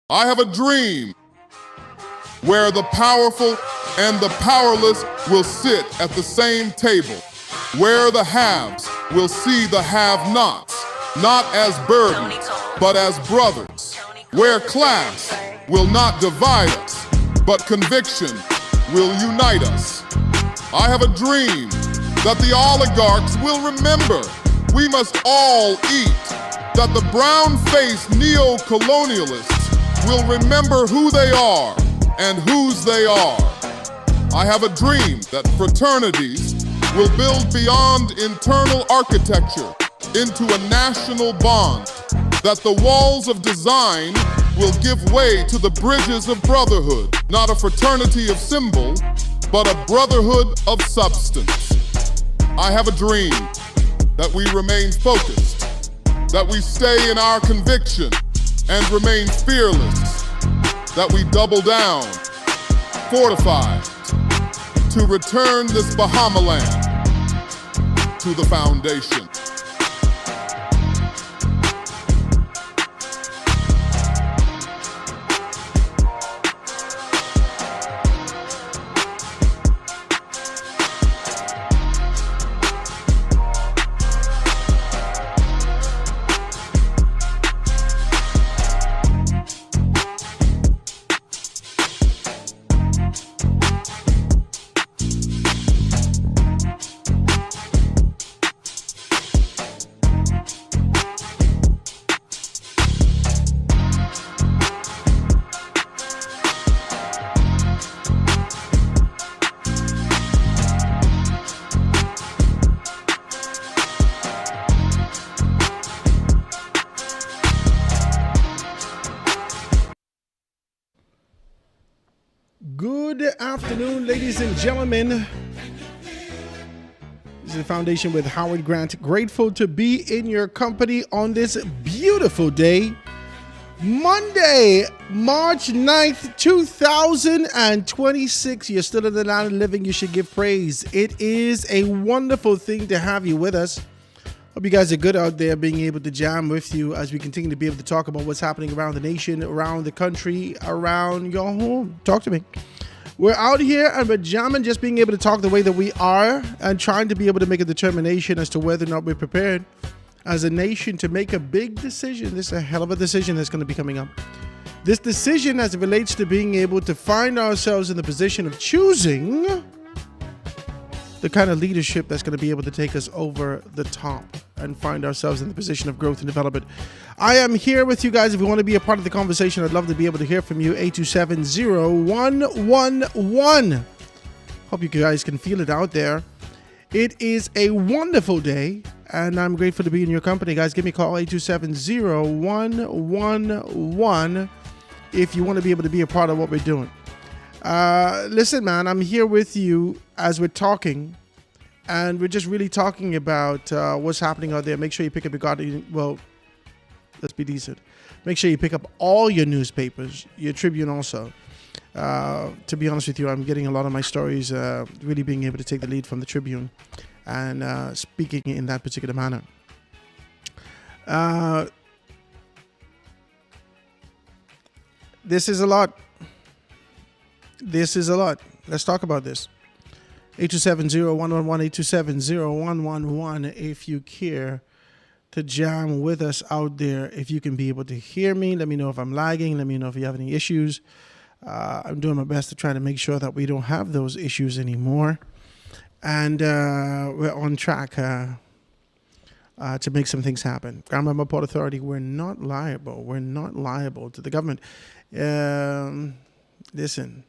I have a dream where the powerful and the powerless will sit at the same table, where the haves will see the have-nots, not as burdens, but as brothers, where class will not divide us, but conviction will unite us. I have a dream that the oligarchs will remember we must all eat, that the brown-faced neo-colonialists will remember who they are and whose they are. I have a dream that fraternities will build beyond internal architecture into a national bond, that the walls of design will give way to the bridges of brotherhood, not a fraternity of symbol, but a brotherhood of substance. I have a dream that we remain focused, that we stay in our conviction and remain fearless, that we double down, fortified, to return this Bahamaland to the foundation. Good afternoon, ladies and gentlemen. This is the Foundation with Howard Grant. Grateful to be in your company on this beautiful day. Monday, March 9th, 2026. You're still in the land of living. You should give praise. It is a wonderful thing to have you with us. Hope you guys are good out there, being able to jam with you as we continue to be able to talk about what's happening around the nation, around the country, around your home. Talk to me. We're out here and we're jamming, just being able to talk the way that we are and trying to be able to make a determination as to whether or not we're prepared as a nation to make a big decision. This is a hell of a decision that's going to be coming up. This decision as it relates to being able to find ourselves in the position of choosing the kind of leadership that's going to be able to take us over the top and find ourselves in the position of growth and development. I am here with you guys. If you want to be a part of the conversation, I'd love to be able to hear from you. 827-0111. Hope you guys can feel it out there. It is a wonderful day, and I'm grateful to be in your company. Guys, give me a call, 827-0111, if you want to be able to be a part of what we're doing. Listen, man, I'm here with you as we're talking, and we're just really talking about what's happening out there. Make sure you pick up your Guardian. Well, let's be decent. Make sure you pick up all your newspapers, your Tribune also. To be honest with you, I'm getting a lot of my stories really being able to take the lead from the Tribune and speaking in that particular manner. This is a lot. This is a lot. Let's talk about this. 827-0111, 827-0111, if you care to jam with us out there. If you can be able to hear me, let me know if I'm lagging. Let me know if you have any issues. I'm doing my best to try to make sure that we don't have those issues anymore. And we're on track to make some things happen. Grand Bahama Port Authority, we're not liable. We're not liable to the government. Listen.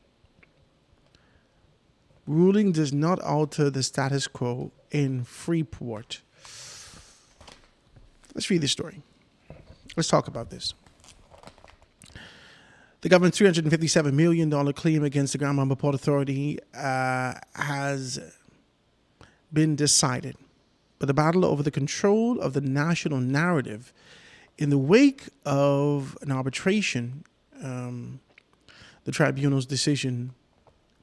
Ruling does not alter the status quo in Freeport. Let's read this story. Let's talk about this. The government's $357 million claim against the Grand Bahama Port Authority has been decided. But the battle over the control of the national narrative in the wake of an arbitration, the tribunal's decision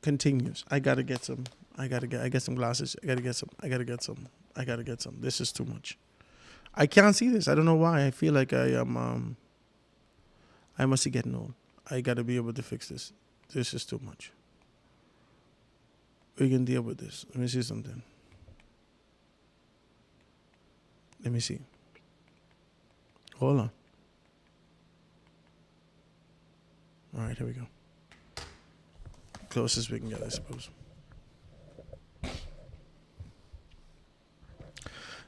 continues. I gotta get some glasses. I gotta get some. This is too much. I can't see this. I don't know why. I feel like I must be getting old. I got to be able to fix this. This is too much. We can deal with this. Let me see something. Let me see. Hold on. All right, here we go. Closest we can get, I suppose.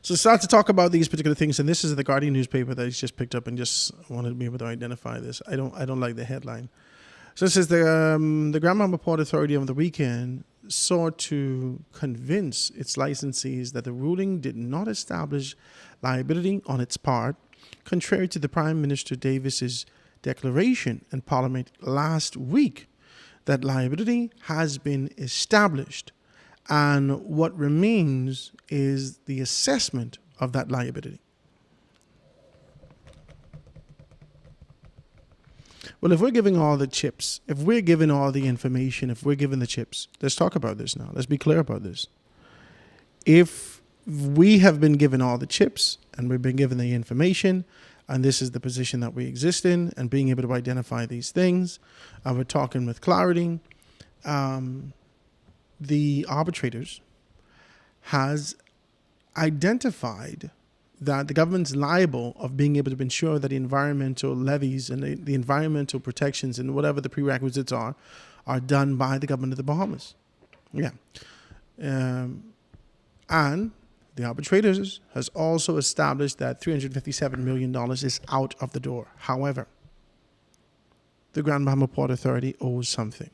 So start to talk about these particular things, and this is the Guardian newspaper that I just picked up and just wanted to be able to identify this. I don't like the headline. So it says the Grand Bahama Port Authority over the weekend sought to convince its licensees that the ruling did not establish liability on its part, contrary to the Prime Minister Davis's declaration in Parliament last week that liability has been established, and what remains is the assessment of that liability. Well, if we're giving all the chips, if we're giving all the information, if we're giving the chips, let's talk about this now. Let's be clear about this. If we have been given all the chips and we've been given the information, and this is the position that we exist in, and being able to identify these things, and we're talking with clarity, the arbitrators has identified that the government's liable of being able to ensure that the environmental levies and the environmental protections and whatever the prerequisites are done by the government of the Bahamas. Yeah. And the arbitrators has also established that $357 million is out of the door. However, the Grand Bahama Port Authority owes something.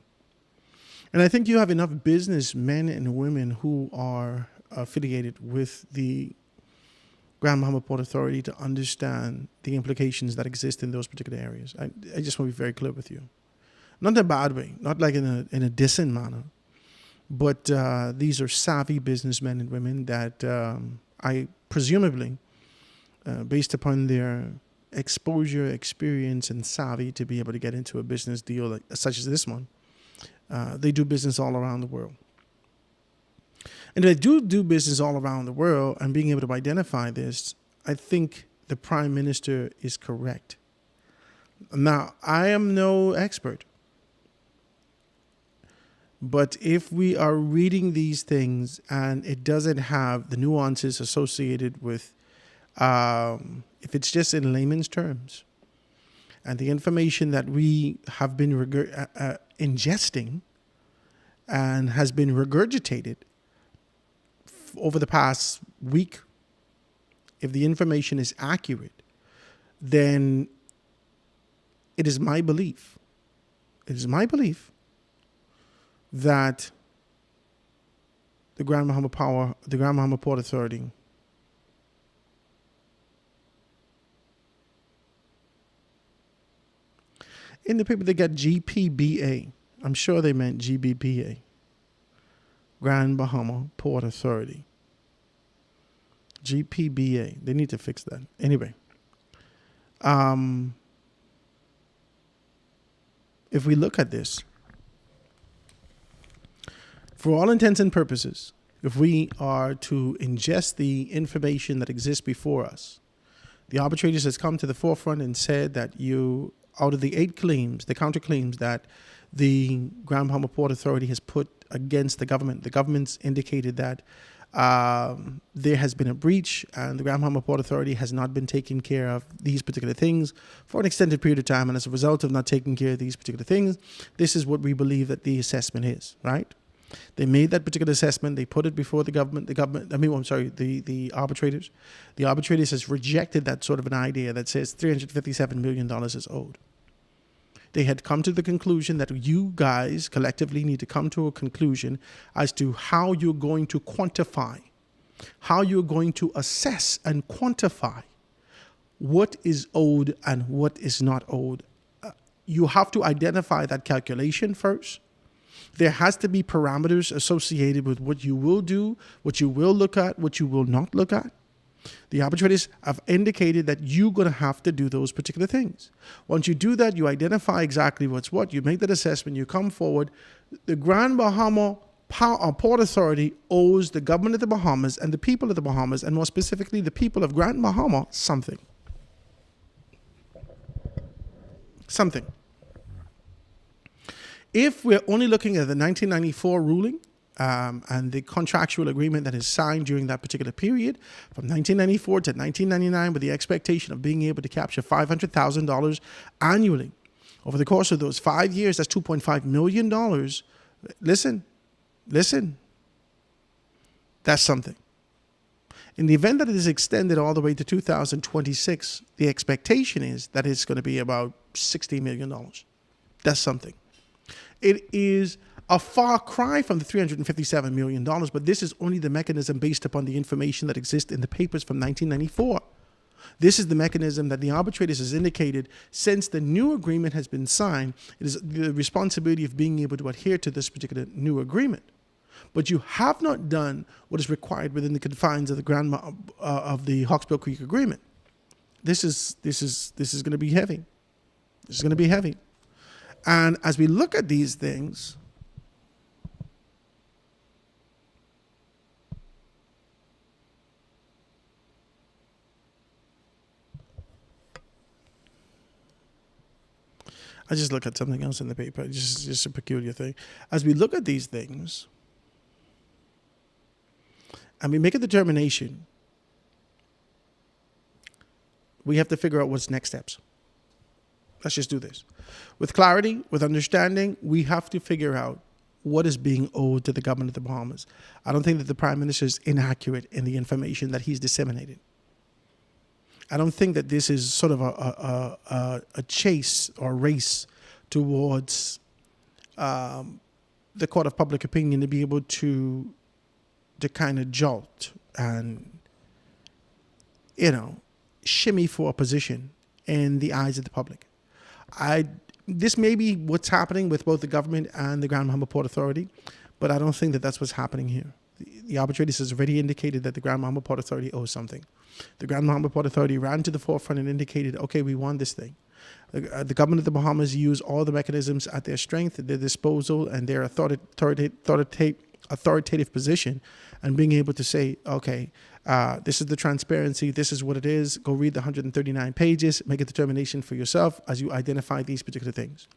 And I think you have enough businessmen and women who are affiliated with the Grand Bahama Port Authority to understand the implications that exist in those particular areas. I just want to be very clear with you. Not in a bad way, not like in a dissent manner, but these are savvy businessmen and women that I presumably, based upon their exposure, experience, and savvy to be able to get into a business deal such as this one, they do business all around the world. And they do business all around the world, and being able to identify this, I think the Prime Minister is correct. Now, I am no expert, but if we are reading these things and it doesn't have the nuances associated with, if it's just in layman's terms, and the information that we have been ingesting and has been regurgitated over the past week, if the information is accurate, then it is my belief that the Grand Bahama Port Authority in the paper they got GPBA. I'm sure they meant GBPA. Grand Bahama Port Authority. GPBA. They need to fix that. Anyway. If we look at this, for all intents and purposes, if we are to ingest the information that exists before us, the arbitrators has come to the forefront and said that out of the 8 claims, the counterclaims that the Grand Bahama Port Authority has put against the government's indicated that there has been a breach and the Grand Bahama Port Authority has not been taking care of these particular things for an extended period of time. And as a result of not taking care of these particular things, this is what we believe that the assessment is, right? They made that particular assessment. They put it before the arbitrators. The arbitrators has rejected that sort of an idea that says $357 million is owed. They had come to the conclusion that you guys collectively need to come to a conclusion as to how you're going to quantify, how you're going to assess and quantify what is owed and what is not owed. You have to identify that calculation first. There has to be parameters associated with what you will do, what you will look at, what you will not look at. The arbitrators have indicated that you're going to have to do those particular things. Once you do that, you identify exactly what's what. You make that assessment. You come forward. The Grand Bahama Port Authority owes the government of the Bahamas and the people of the Bahamas, and more specifically the people of Grand Bahama, something. If we're only looking at the 1994 ruling and the contractual agreement that is signed during that particular period, from 1994 to 1999, with the expectation of being able to capture $500,000 annually over the course of those 5 years, that's $2.5 million. Listen, that's something. In the event that it is extended all the way to 2026, the expectation is that it's going to be about $60 million. That's something. It is a far cry from the $357 million, but this is only the mechanism based upon the information that exists in the papers from 1994. This is the mechanism that the arbitrators has indicated since the new agreement has been signed. It is the responsibility of being able to adhere to this particular new agreement. But you have not done what is required within the confines of the of the Hawksbill Creek Agreement. This is going to be heavy. This is going to be heavy. And as we look at these things, I just look at something else in the paper. Just a peculiar thing. As we look at these things, and we make a determination, we have to figure out what's next steps. Let's just do this. With clarity, with understanding, we have to figure out what is being owed to the government of the Bahamas. I don't think that the Prime Minister is inaccurate in the information that he's disseminated. I don't think that this is sort of a chase or race towards the court of public opinion to be able to kind of jolt and, shimmy for a position in the eyes of the public. This may be what's happening with both the government and the Grand Bahama Port Authority, but I don't think that that's what's happening here. The arbitrators has already indicated that the Grand Bahama Port Authority owes something. The Grand Bahama Port Authority ran to the forefront and indicated, okay, we want this thing. The government of the Bahamas use all the mechanisms at their strength, at their disposal, and their authoritative position, and being able to say, okay, this is the transparency, this is what it is, go read the 139 pages, make a determination for yourself as you identify these particular things.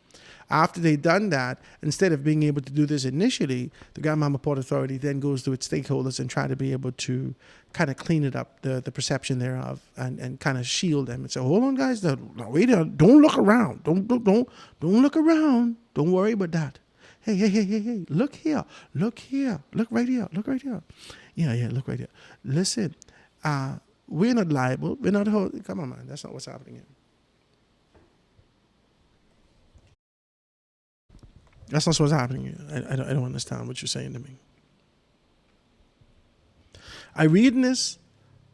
After they've done that, instead of being able to do this initially, the Grand Bahama Port Authority then goes to its stakeholders and try to be able to kind of clean it up, the perception thereof, and kind of shield them and say, hold on, guys, no, wait, don't look around, don't look around, don't worry about that. Hey, look here, look right here. Yeah, look right here. Listen, we're not liable, we're not, come on, man, that's not what's happening here. That's not what's happening here. I don't understand what you're saying to me. I read this,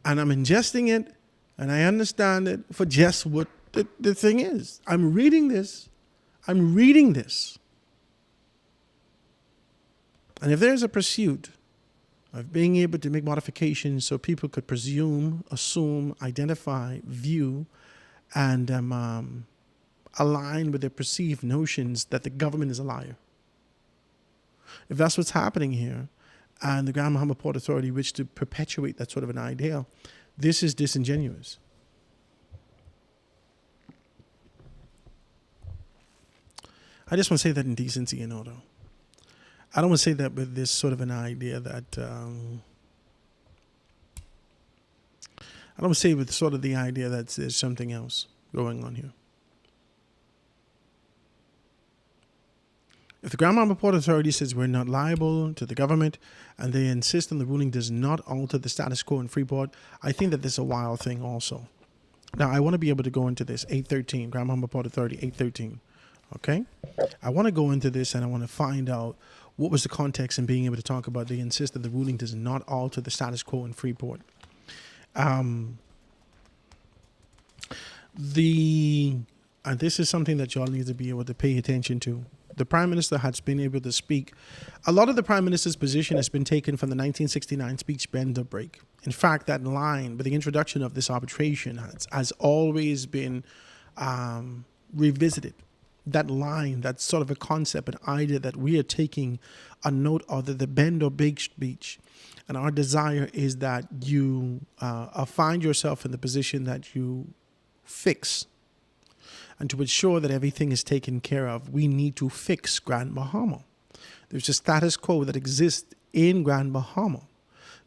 and I'm ingesting it, and I understand it for just what the thing is. I'm reading this. And if there's a pursuit of being able to make modifications so people could presume, assume, identify, view, and align with their perceived notions that the government is a liar. If that's what's happening here, and the Grand Bahama Port Authority wish to perpetuate that sort of an ideal, this is disingenuous. I just want to say that in decency and order. I don't want to say that with this sort of an idea that I don't want to say with sort of the idea that there's something else going on here. If the Grand Bahama Port Authority says we're not liable to the government and they insist on the ruling does not alter the status quo in Freeport, I think that this is a wild thing also. Now, I want to be able to go into this, 813, Grand Bahama Port Authority, 813, okay? I want to go into this and I want to find out what was the context in being able to talk about they insist that the ruling does not alter the status quo in Freeport. And this is something that y'all need to be able to pay attention to. The Prime Minister has been able to speak. A lot of the Prime Minister's position has been taken from the 1969 speech Bend or Break. In fact, that line with the introduction of this arbitration has always been revisited. That line, that's sort of a concept, an idea that we are taking a note of the Bend or Break speech. And our desire is that you find yourself in the position that you fix. and to ensure that everything is taken care of, we need to fix Grand Bahama. There's a status quo that exists in Grand Bahama.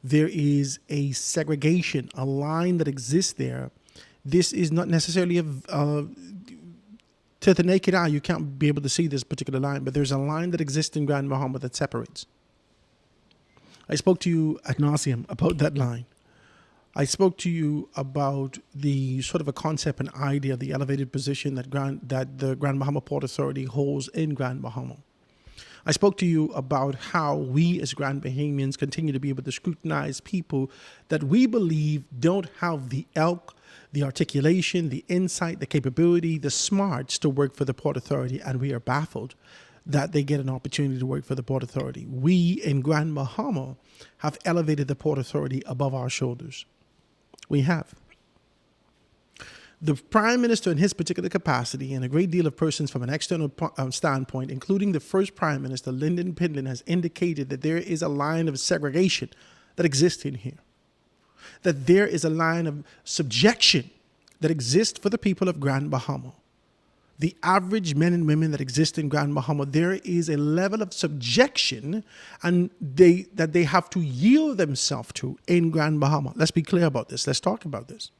There is a segregation, a line that exists there. This is not necessarily to the naked eye, you can't be able to see this particular line, but there's a line that exists in Grand Bahama that separates. I spoke to you ad nauseum about that line. I spoke to you about the sort of a concept and idea of the elevated position that the Grand Bahama Port Authority holds in Grand Bahama. I spoke to you about how we as Grand Bahamians continue to be able to scrutinize people that we believe don't have the ilk, the articulation, the insight, the capability, the smarts to work for the Port Authority, and we are baffled that they get an opportunity to work for the Port Authority. We in Grand Bahama have elevated the Port Authority above our shoulders. We have. The Prime Minister in his particular capacity, and a great deal of persons from an external standpoint, including the first Prime Minister, Lyndon Pindling, has indicated that there is a line of segregation that exists in here. That there is a line of subjection that exists for the people of Grand Bahama. The average men and women that exist in Grand Bahama, there is a level of subjection and that they have to yield themselves to in Grand Bahama. Let's be clear about this. Let's talk about this.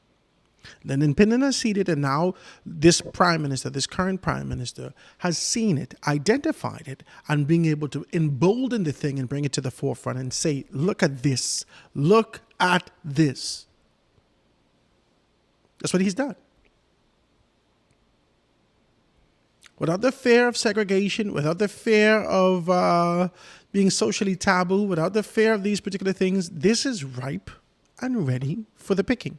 Lyndon Pindling has seen it, and now this Prime Minister, this current Prime Minister, has seen it, identified it, and being able to embolden the thing and bring it to the forefront and say, look at this. Look at this. That's what he's done. Without the fear of segregation, without the fear of being socially taboo, without the fear of these particular things, this is ripe and ready for the picking.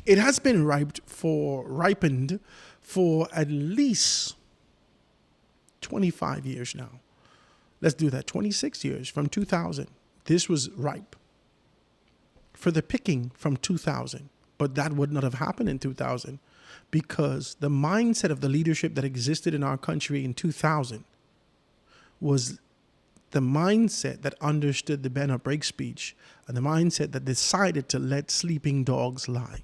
It has been ripened for at least 25 years now. Let's do that. 26 years from 2000. This was ripe for the picking from 2000. But that would not have happened in 2000 because the mindset of the leadership that existed in our country in 2000 was the mindset that understood the bend or break speech and the mindset that decided to let sleeping dogs lie.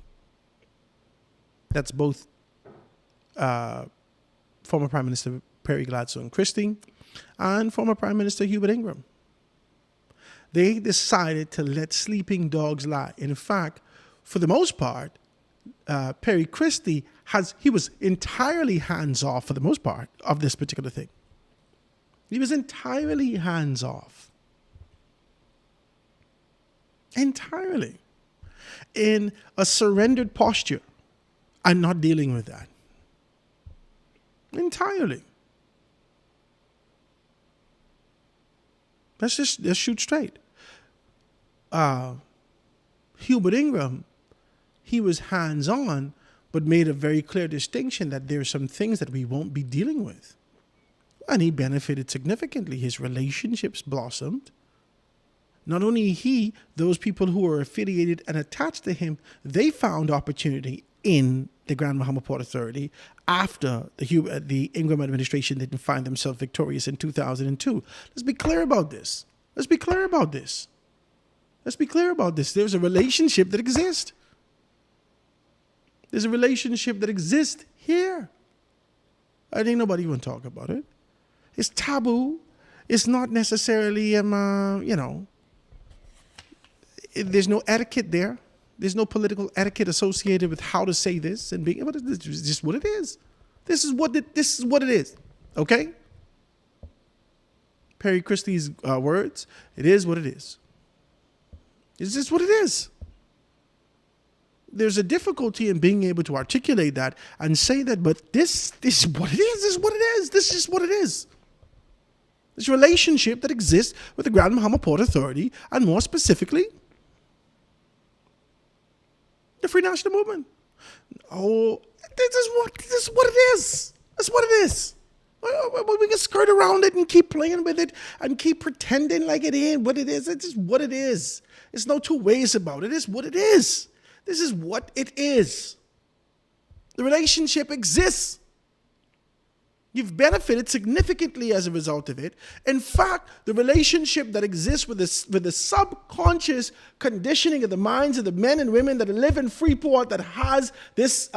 That's both former Prime Minister Perry Gladstone Christie and former Prime Minister Hubert Ingraham. They decided to let sleeping dogs lie. In fact, for the most part, Perry Christie was entirely hands-off for the most part of this particular thing. He was entirely hands-off. Entirely. In a surrendered posture. I'm not dealing with that. Entirely. Let's shoot straight. Hubert Ingraham, he was hands-on, but made a very clear distinction that there are some things that we won't be dealing with. And he benefited significantly. His relationships blossomed. Not only he, those people who were affiliated and attached to him, they found opportunity in the Grand Bahama Port Authority after the Ingraham administration didn't find themselves victorious in 2002. Let's be clear about this. Let's be clear about this. Let's be clear about this. There's a relationship that exists. There's a relationship that exists here. I think nobody even talk about it. It's taboo. It's not necessarily, there's no etiquette there. There's no political etiquette associated with how to say this and being. But it's just what it is. This is what it is. Okay. Perry Christie's words. It is what it is. It's just what it is. There's a difficulty in being able to articulate that and say that, but this is what it is. This is what it is. This is what it is. This relationship that exists with the Grand Bahama Port Authority, and more specifically, the Free National Movement. Oh, this is what it is. That's what it is. We can skirt around it and keep playing with it and keep pretending like it ain't what it is. It's just what it is. There's no two ways about it. It's what it is. This is what it is. The relationship exists. You've benefited significantly as a result of it. In fact, the relationship that exists with the subconscious conditioning of the minds of the men and women that live in Freeport, that has this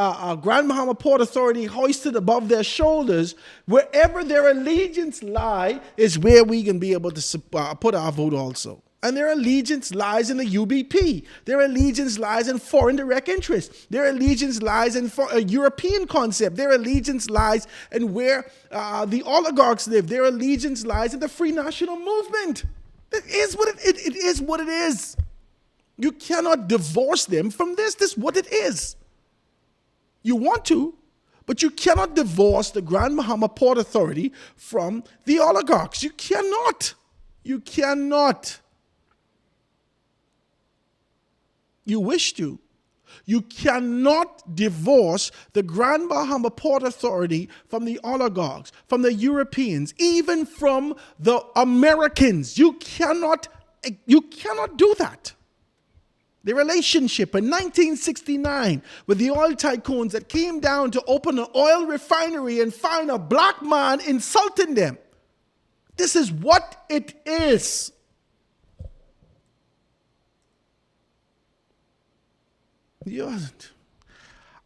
Grand Bahama Port Authority hoisted above their shoulders, wherever their allegiance lie is where we can be able to put our vote also. And their allegiance lies in the UBP. Their allegiance lies in foreign direct interest. Their allegiance lies in a European concept. Their allegiance lies in where the oligarchs live. Their allegiance lies in the free national movement. It is what it is. You cannot divorce them from this. This is what it is. You want to, but you cannot divorce the Grand Bahama Port Authority from the oligarchs. You cannot. You cannot. You wish to. You cannot divorce the Grand Bahama Port Authority from the oligarchs, from the Europeans, even from the Americans. You cannot do that. The relationship in 1969 with the oil tycoons that came down to open an oil refinery and find a black man insulting them. This is what it is.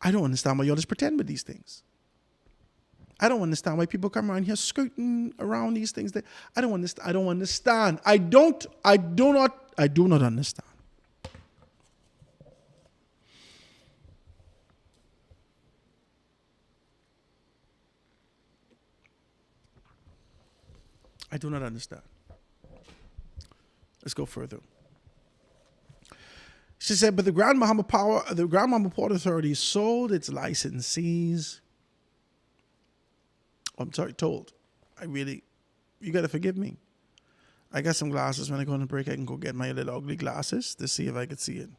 I don't understand why y'all just pretend with these things. I don't understand why people come around here skirting around these things. I don't understand. I do not understand. I do not understand. Let's go further. She said, but the Grand Bahama Port Authority sold its licensees. Told. You got to forgive me. I got some glasses. When I go on a break, I can go get my little ugly glasses to see if I could see it.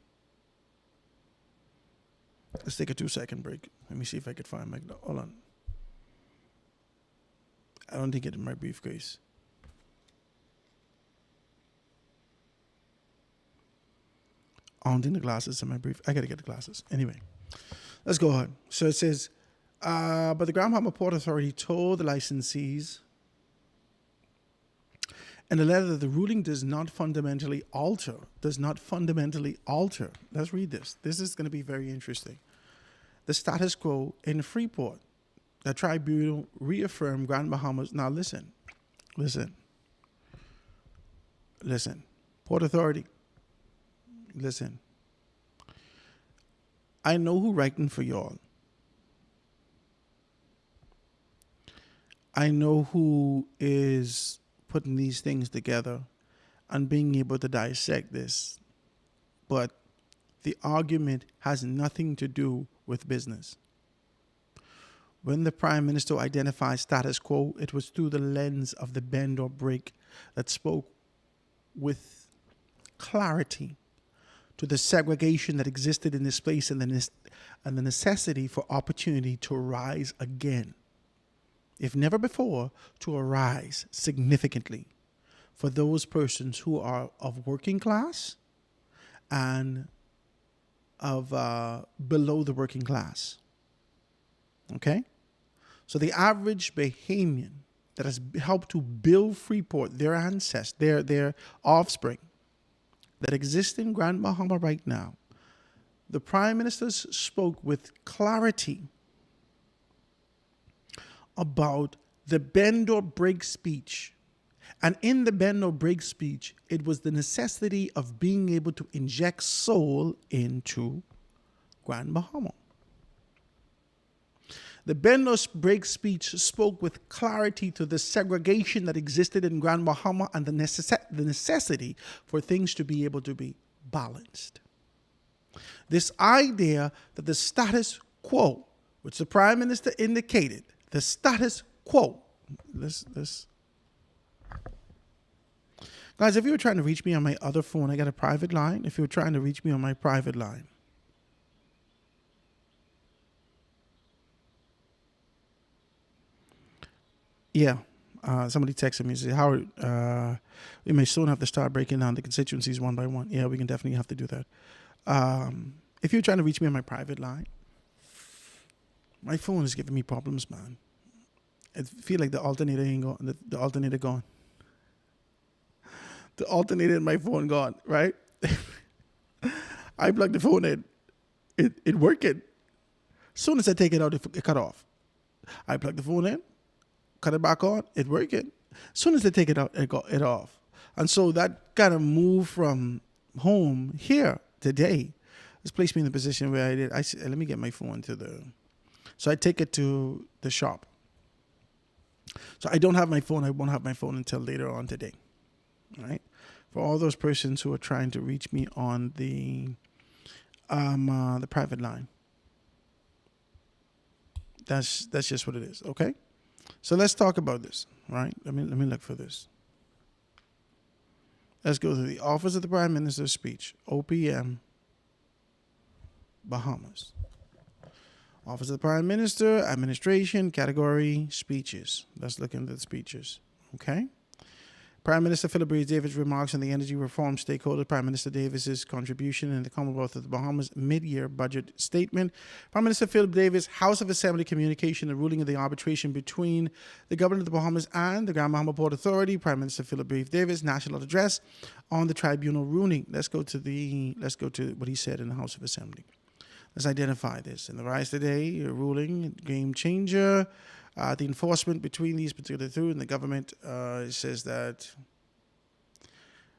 Let's take a 2-second break. Let me see if I could find my, hold on. I don't think it's in my briefcase. I don't think the glasses in my brief. I got to get the glasses. Anyway, let's go ahead. So it says, but the Grand Bahama Port Authority told the licensees in the letter that the ruling does not fundamentally alter. Let's read this. This is going to be very interesting. The status quo in Freeport. The tribunal reaffirmed Grand Bahamas. Now listen. Port Authority. Listen, I know who writing for y'all. I know who is putting these things together and being able to dissect this. But the argument has nothing to do with business. When the Prime Minister identified status quo, it was through the lens of the bend or break that spoke with clarity to the segregation that existed in this place and the necessity for opportunity to rise again, if never before, to arise significantly for those persons who are of working class and of below the working class. Okay? So the average Bahamian that has helped to build Freeport, their ancestors, their offspring, that exist in Grand Bahama right now, the Prime Minister spoke with clarity about the bend or break speech. And in the bend or break speech, it was the necessity of being able to inject soul into Grand Bahama. The bend or break speech spoke with clarity to the segregation that existed in Grand Bahama and the necessity for things to be able to be balanced. This idea that the status quo, which the Prime Minister indicated, the status quo, Guys, if you were trying to reach me on my other phone, I got a private line. If you were trying to reach me on my private line, yeah, somebody texted me and said, Howard, we may soon have to start breaking down the constituencies one by one. Yeah, we can definitely have to do that. If you're trying to reach me on my private line, my phone is giving me problems, man. I feel like the alternator ain't gone. The alternator gone. The alternator in my phone gone, right? I plug the phone in. It working. Soon as I take it out, it cut off. I plug the phone in, cut it back on, it working. Soon as I take it out, it got it off. And so that kind of move from home here today has placed me in the position where I said, let me get my phone so I take it to the shop. So I don't have my phone. I won't have my phone until later on today. All right. For all those persons who are trying to reach me on the private line. That's just what it is. Okay. So let's talk about this. Right. Let me look for this. Let's go to the Office of the Prime Minister's speech, OPM, Bahamas. Office of the Prime Minister, Administration, category, speeches. Let's look into the speeches. Okay. Prime Minister Philip Reeves Davis remarks on the energy reform stakeholder. Prime Minister Davis's contribution in the Commonwealth of the Bahamas mid-year budget statement. Prime Minister Philip Davis, House of Assembly communication, the ruling of the arbitration between the government of the Bahamas and the Grand Bahama Port Authority. Prime Minister Philip Reeves Davis, national address on the tribunal ruling. Let's go to what he said in the House of Assembly. Let's identify this. In the Rise Today ruling, game changer. The enforcement between these particular two and the government, it says that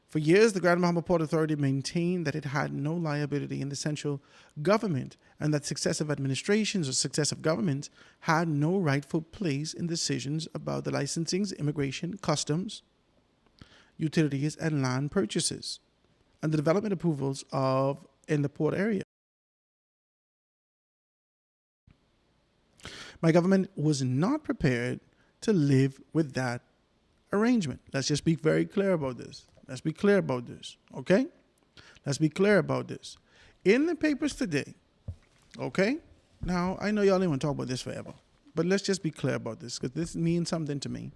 for years, the Grand Bahama Port Authority maintained that it had no liability in the central government and that successive administrations or successive governments had no rightful place in decisions about the licensings, immigration, customs, utilities, and land purchases and the development approvals in the port area. My government was not prepared to live with that arrangement. Let's just be very clear about this. Okay? Let's be clear about this. In the papers today, okay? Now, I know y'all didn't want to talk about this forever, but let's just be clear about this because this means something to me.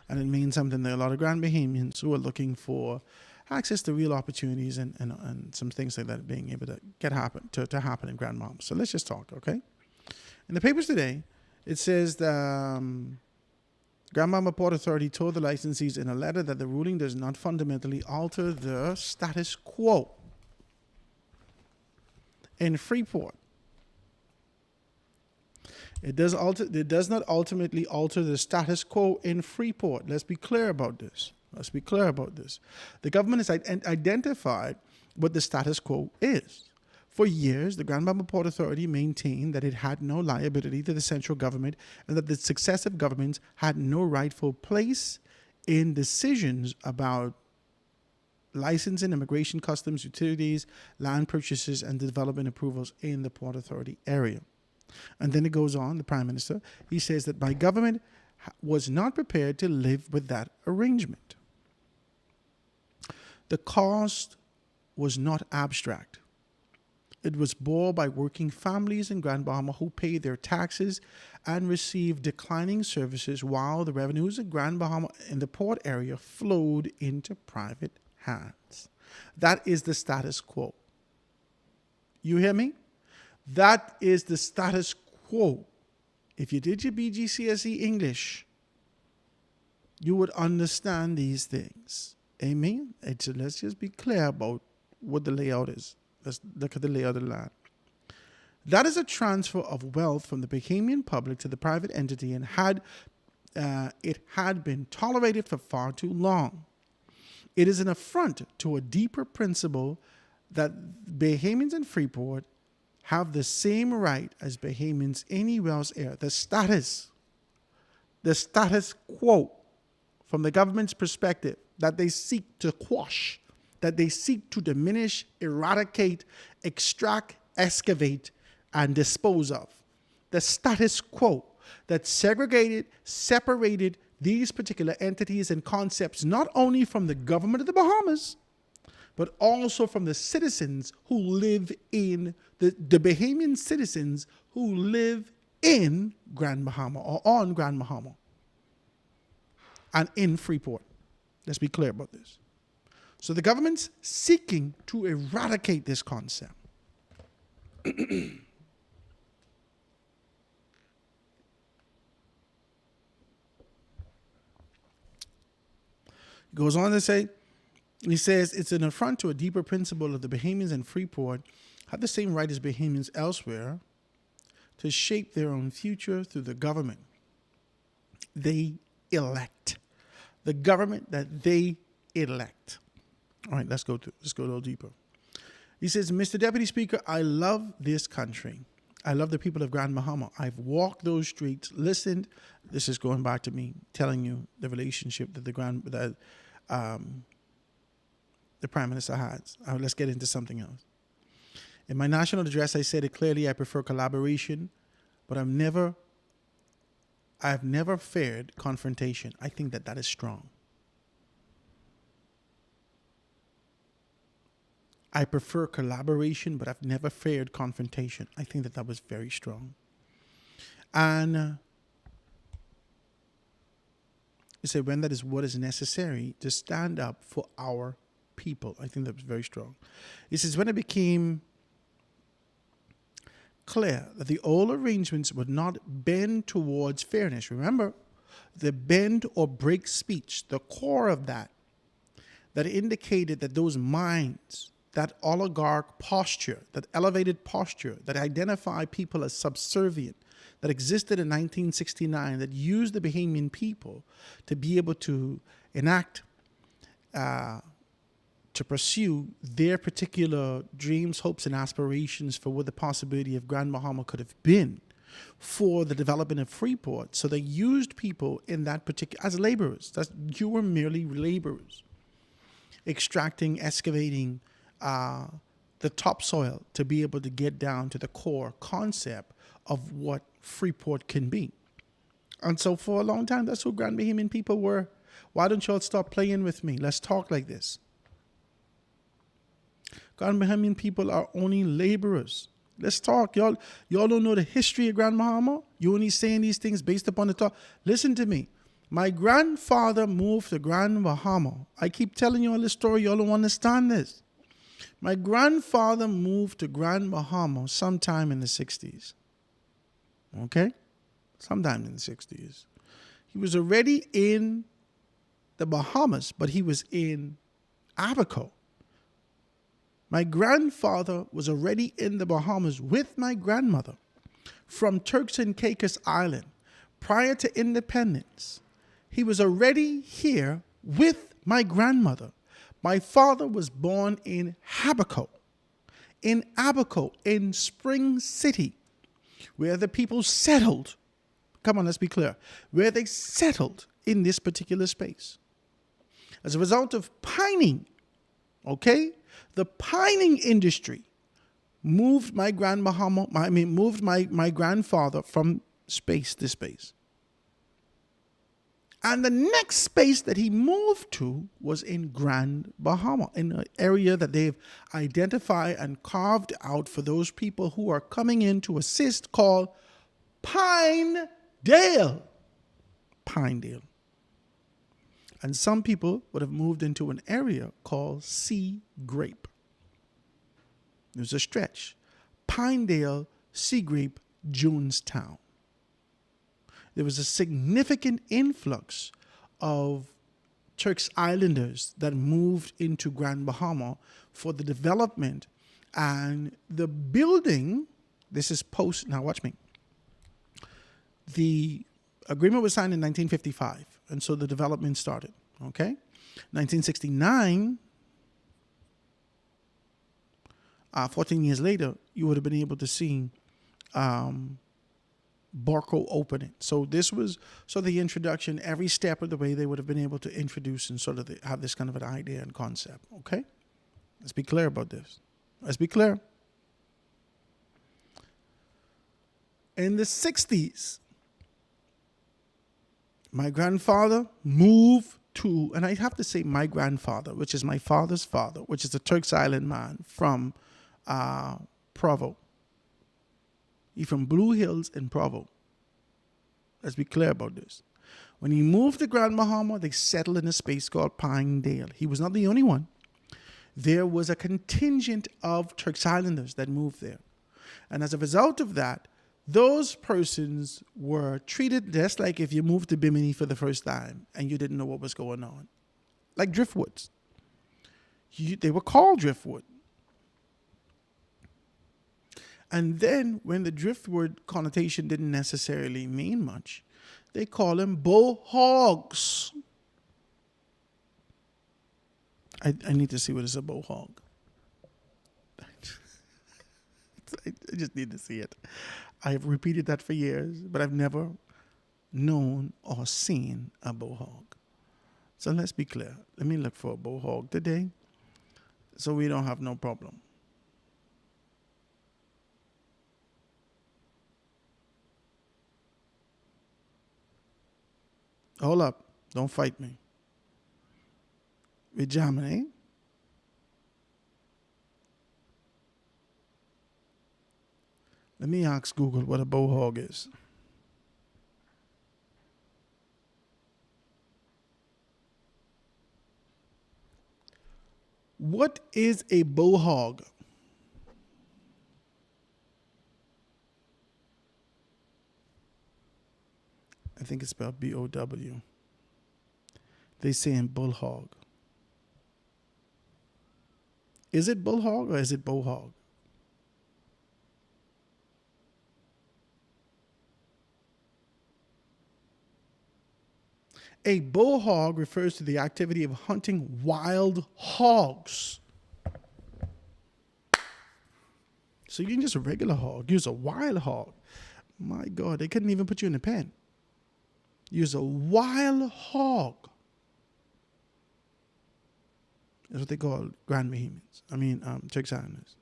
And it means something to a lot of Grand Bahamians who are looking for access to real opportunities and some things like that being able to happen in Grand Bahama. So let's just talk, okay? In the papers today, it says the Grand Bahama Port Authority told the licensees in a letter that the ruling does not fundamentally alter the status quo in Freeport. It does not ultimately alter the status quo in Freeport. Let's be clear about this. The government has identified what the status quo is. For years, the Grand Bahama Port Authority maintained that it had no liability to the central government and that the successive governments had no rightful place in decisions about licensing, immigration, customs, utilities, land purchases, and development approvals in the Port Authority area. And then it goes on, the Prime Minister, he says that my government was not prepared to live with that arrangement. The cost was not abstract. It was borne by working families in Grand Bahama who paid their taxes and received declining services while the revenues in Grand Bahama in the port area flowed into private hands. That is the status quo. You hear me? That is the status quo. If you did your BGCSE English, you would understand these things. Amen? So let's just be clear about what the layout is. Let's look at the layout of the land. That is a transfer of wealth from the Bahamian public to the private entity and it had been tolerated for far too long. It is an affront to a deeper principle that Bahamians in Freeport have the same right as Bahamians anywhere else. The status quo from the government's perspective that they seek to quash, that they seek to diminish, eradicate, extract, excavate, and dispose of. The status quo that segregated, separated these particular entities and concepts not only from the government of the Bahamas, but also from the citizens who live in, the Bahamian citizens who live in Grand Bahama or on Grand Bahama and in Freeport. Let's be clear about this. So the government's seeking to eradicate this concept. He goes on to say, he says, it's an affront to a deeper principle of the Bahamians and Freeport have the same right as Bahamians elsewhere to shape their own future through the government they elect. The government that they elect. All right, let's go a little deeper. He says, Mr. Deputy Speaker, I love this country. I love the people of Grand Bahama. I've walked those streets, listened. This is going back to me telling you the relationship that the Prime Minister has. Let's get into something else. In my national address, I said it clearly. I prefer collaboration, but I've never feared confrontation. I think that is strong. I prefer collaboration, but I've never feared confrontation. I think that was very strong. And he said, when that is what is necessary to stand up for our people. I think that was very strong. He says, when it became clear that the old arrangements would not bend towards fairness. Remember, the bend or break speech, the core of that indicated that those minds, that oligarch posture, that elevated posture, that identify people as subservient, that existed in 1969, that used the Bahamian people to be able to enact, to pursue their particular dreams, hopes, and aspirations for what the possibility of Grand Bahama could have been for the development of Freeport. So they used people in that particular, as laborers. You were merely laborers, extracting, excavating the topsoil to be able to get down to the core concept of what Freeport can be. And so for a long time, that's who Grand Bahamian people were. Why don't y'all stop playing with me? Let's talk like this. Grand Bahamian people are only laborers. Let's talk. Y'all don't know the history of Grand Bahama? You only saying these things based upon the talk. Listen to me. My grandfather moved to Grand Bahama. I keep telling you all this story. Y'all don't understand this. My grandfather moved to Grand Bahama sometime in the 60s. Okay? Sometime in the 60s. He was already in the Bahamas, but he was in Abaco. My grandfather was already in the Bahamas with my grandmother from Turks and Caicos Island prior to independence. He was already here with my grandmother. My father was born in Abaco, in Spring City, where the people settled. Come on, let's be clear. Where they settled in this particular space. As a result of pining, okay? The pining industry moved my my grandfather from space to space. And the next space that he moved to was in Grand Bahama, in an area that they've identified and carved out for those people who are coming in to assist, called Pinedale. Pinedale. And some people would have moved into an area called Sea Grape. There's a stretch. Pinedale, Sea Grape, Jonestown. There was a significant influx of Turks Islanders that moved into Grand Bahama for the development and the building. This is post, now watch me. The agreement was signed in 1955, and so the development started, okay? 1969, 14 years later, you would have been able to see Barco open it. So this was the introduction. Every step of the way, they would have been able to introduce and sort of have this kind of an idea and concept, okay? Let's be clear about this. Let's be clear. In the 60s, my grandfather moved to, and I have to say my grandfather, which is my father's father, which is a Turks Island man from Provo. He's from Blue Hills in Provo. Let's be clear about this. When he moved to Grand Bahama, they settled in a space called Pinedale. He was not the only one. There was a contingent of Turks Islanders that moved there. And as a result of that, those persons were treated just like if you moved to Bimini for the first time and you didn't know what was going on. like driftwoods. They were called driftwood. And then when the driftwood connotation didn't necessarily mean much, they call them bow hogs. I need to see what is a bow hog. I just need to see it. I have repeated that for years, but I've never known or seen a bow hog. So let's be clear. Let me look for a bow hog today so we don't have no problem. Hold up. Don't fight me. We're jamming, eh? Let me ask Google what a bow hog is. What is a bow hog? I think it's spelled B-O-W. They say in bull hog. Is it bull hog or is it bow hog? A bow hog refers to the activity of hunting wild hogs. So you can just a regular hog. Use a wild hog. My God, they couldn't even put you in a pen. Use a wild hog. That's what they call Grand Bahamians. Turks Islanders.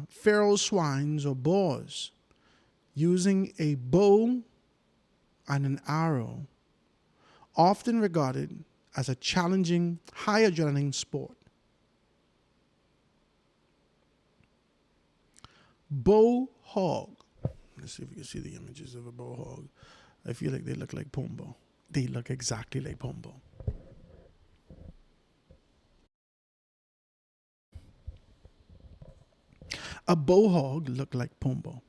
Feral swines or boars using a bow and an arrow, often regarded as a challenging, high adrenaline sport. Bow hog. Let's see if we can see the images of a bow hog. I feel like they look like Pombo. They look exactly like Pombo. A bow hog looked like Pombo.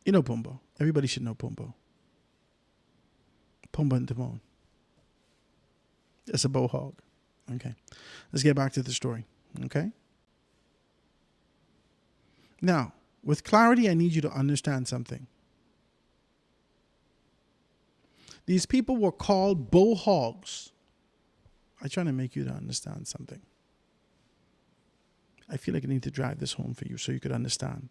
You know Pombo. Everybody should know Pombo. Pombo and Timon. It's a bow hog. Okay. Let's get back to the story. Okay. Now, with clarity, I need you to understand something. These people were called bow hogs. I'm trying to make you to understand something. I feel like I need to drive this home for you so you could understand.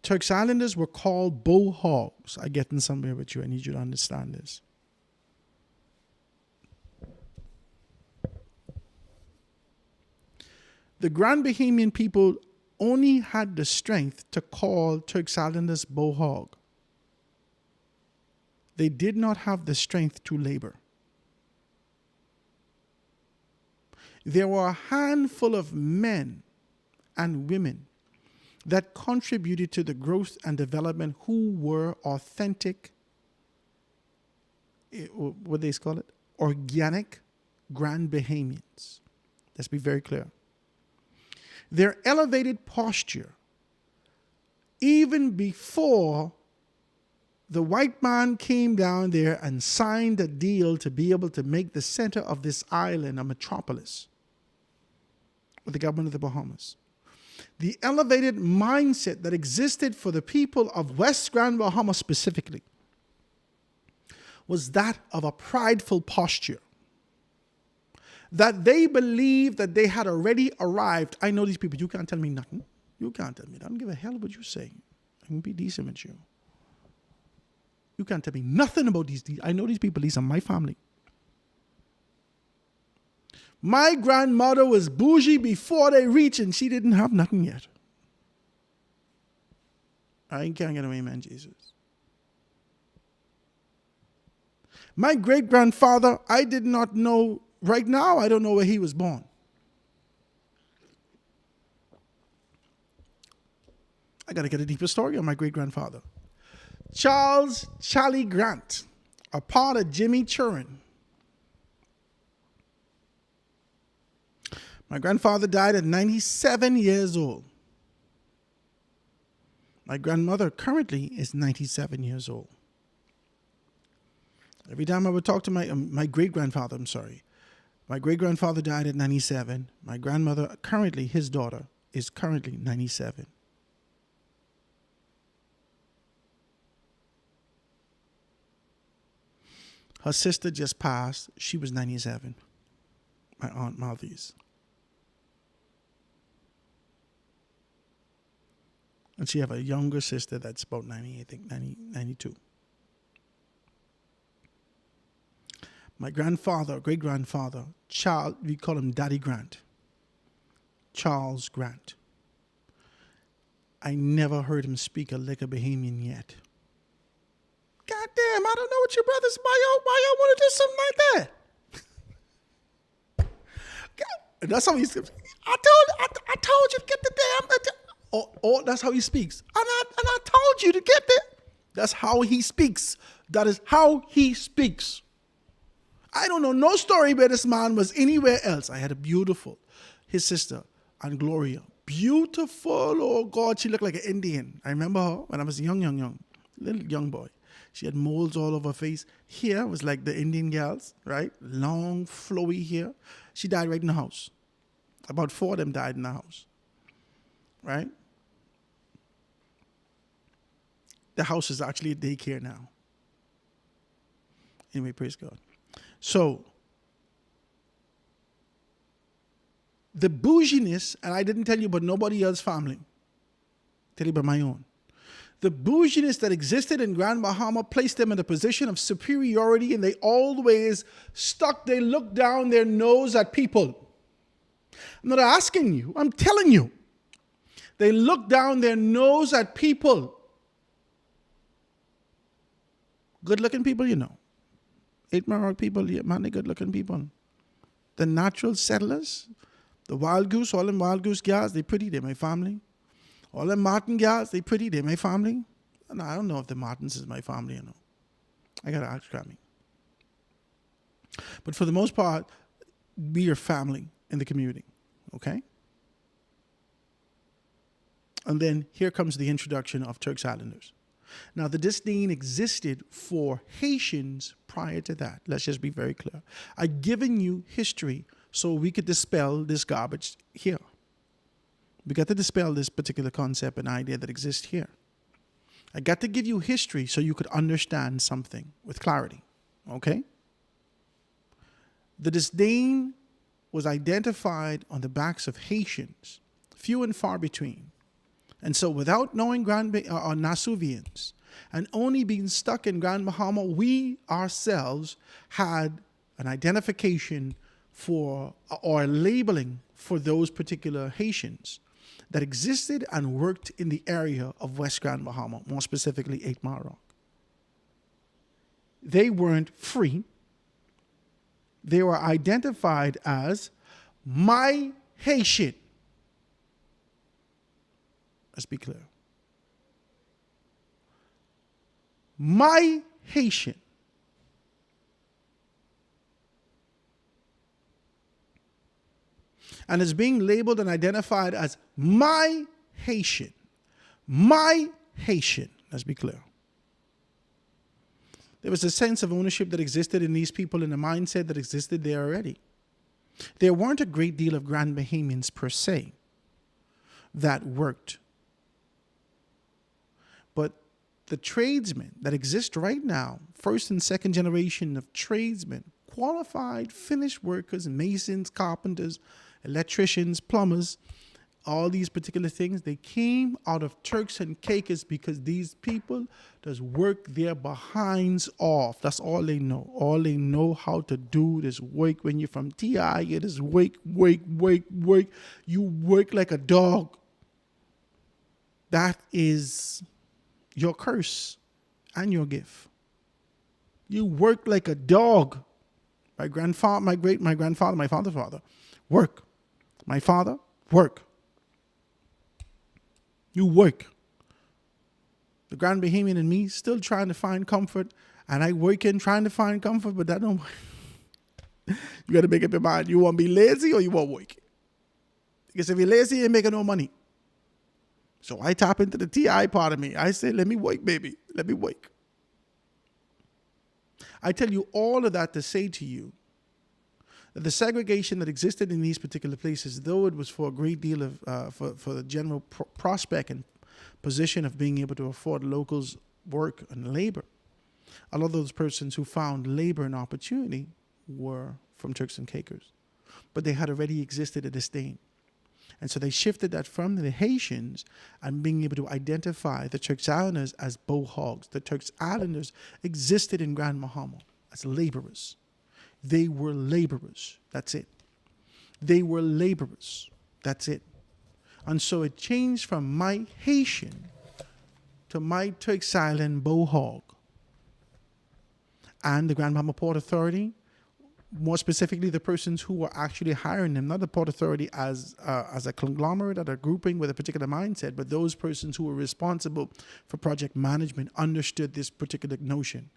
Turks Islanders were called bow hogs. I'm getting somewhere with you. I need you to understand this. The Grand Bahamian people only had the strength to call Turks Islanders bow hog. They did not have the strength to labor. There were a handful of men and women that contributed to the growth and development who were authentic, what they call it, organic Grand Bahamians. Let's be very clear. Their elevated posture, even before the white man came down there and signed a deal to be able to make the center of this island a metropolis with the government of the Bahamas. The elevated mindset that existed for the people of West Grand Bahama specifically was that of a prideful posture. That they believed that they had already arrived. I know these people. You can't tell me nothing. You can't tell me. I don't give a hell what you say. I can be decent with you. You can't tell me nothing about these. I know these people. These are my family. My grandmother was bougie before they reached, and she didn't have nothing yet. I can't get away, man, Jesus. My great-grandfather, I did not know. Right now, I don't know where he was born. I got to get a deeper story on my great-grandfather. Charles Charlie Grant, a part of Jimmy Turin. My grandfather died at 97 years old. My grandmother currently is 97 years old. Every time I would talk to my great-grandfather, my great-grandfather died at 97. My grandmother, currently, his daughter, is currently 97. Her sister just passed. She was 97. My Aunt Maltese. And she have a younger sister that's about 90, I think, 90, 92. My grandfather, great-grandfather, Charles, we call him Daddy Grant. Charles Grant. I never heard him speak a lick of Bahamian yet. God damn, I don't know what your brothers, why y'all want to do something like that? God, that's how he speaks. I told you to get the damn, oh, that's how he speaks. And I told you to get there. That's how he speaks. That is how he speaks. I don't know no story where this man was anywhere else. I had his sister, Aunt Gloria. Beautiful, oh God, she looked like an Indian. I remember her when I was young, little young boy. She had moles all over her face. Hair was like the Indian gals, right? Long, flowy hair. She died right in the house. About 4 of them died in the house, right? The house is actually a daycare now. Anyway, praise God. So, the bouginess, and I didn't tell you about nobody else's family. I tell you about my own. The bouginess that existed in Grand Bahama placed them in a position of superiority, and they always they looked down their nose at people. I'm not asking you, I'm telling you. They looked down their nose at people. Good-looking people, you know. 8 Mile people, yeah, man, they good-looking people. The natural settlers, the wild goose, all them wild goose gals, they pretty, they my family. All them Martin gals, they pretty, they my family. And I don't know if the Martins is my family, you know. I gotta ask Grammy. But for the most part, we are family in the community, okay? And then here comes the introduction of Turks Islanders. Now, the disdain existed for Haitians prior to that. Let's just be very clear. I've given you history so we could dispel this garbage here. We got to dispel this particular concept and idea that exists here. I got to give you history so you could understand something with clarity, okay? The disdain was identified on the backs of Haitians, few and far between. And so without knowing Nasuvians and only being stuck in Grand Bahama, we ourselves had an identification for or labeling for those particular Haitians that existed and worked in the area of West Grand Bahama, more specifically 8 Mile Rock. They weren't free. They were identified as my Haitian. Let's be clear. My Haitian. And it's being labeled and identified as my Haitian. My Haitian. Let's be clear. There was a sense of ownership that existed in these people and a mindset that existed there already. There weren't a great deal of Grand Bahamians per se that worked. But the tradesmen that exist right now, first and second generation of tradesmen, qualified, finished workers, masons, carpenters, electricians, plumbers, all these particular things, they came out of Turks and Caicos because these people does work their behinds off. That's all they know. All they know how to do is work. When you're from TI, it is work. You work like a dog. That is your curse and your gift. You work like a dog. My grandfather, my father's father, work. My father, work. You work. The Grand Bahamian and me still trying to find comfort, and I working trying to find comfort, but that don't. You got to make up your mind. You want to be lazy or you want to work? Because if you're lazy, you ain't making no money. So I tap into the TI part of me. I say, let me wake, baby. Let me wake. I tell you all of that to say to you that the segregation that existed in these particular places, though it was for a great deal of, for the general prospect and position of being able to afford locals work and labor, a lot of those persons who found labor and opportunity were from Turks and Caicos. But they had already existed a disdain. And so they shifted that from the Haitians and being able to identify the Turks Islanders as Bohogs. The Turks Islanders existed in Grand Bahama as laborers. They were laborers. That's it. They were laborers. That's it. And so it changed from my Haitian to my Turks Island Bohog. And the Grand Bahama Port Authority, more specifically, the persons who were actually hiring them, not the Port Authority as a conglomerate or a grouping with a particular mindset, but those persons who were responsible for project management understood this particular notion.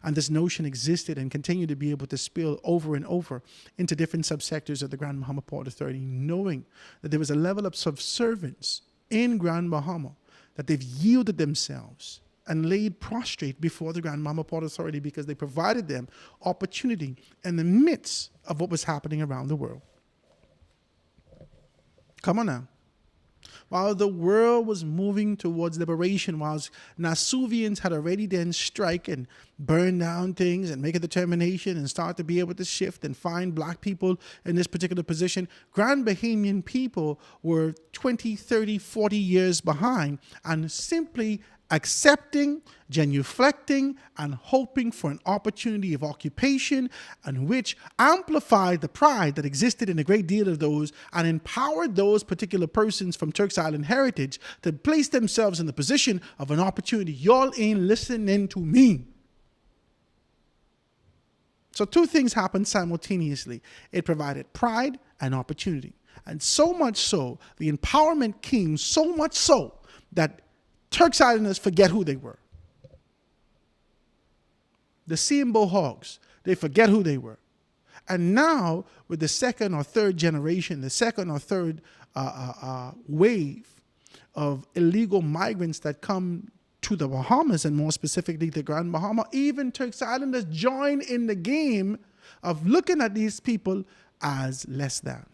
And this notion existed and continued to be able to spill over and over into different subsectors of the Grand Bahama Port Authority, knowing that there was a level of subservience in Grand Bahama, that they've yielded themselves and laid prostrate before the Grand Bahama Port Authority because they provided them opportunity in the midst of what was happening around the world. Come on now. While the world was moving towards liberation, whilst Nasuvians had already then strike and burn down things and make a determination and start to be able to shift and find black people in this particular position, Grand Bahamian people were 20, 30, 40 years behind and simply accepting, genuflecting, and hoping for an opportunity of occupation, and which amplified the pride that existed in a great deal of those and empowered those particular persons from Turks Island heritage to place themselves in the position of an opportunity. Y'all ain't listening to me. So two things happened simultaneously. It provided pride and opportunity. And so much so, the empowerment came so much so that Turks Islanders forget who they were. The Siembo Hogs, they forget who they were. And now, with the second or third generation, the second or third wave of illegal migrants that come to the Bahamas, and more specifically the Grand Bahama, even Turks Islanders join in the game of looking at these people as less than.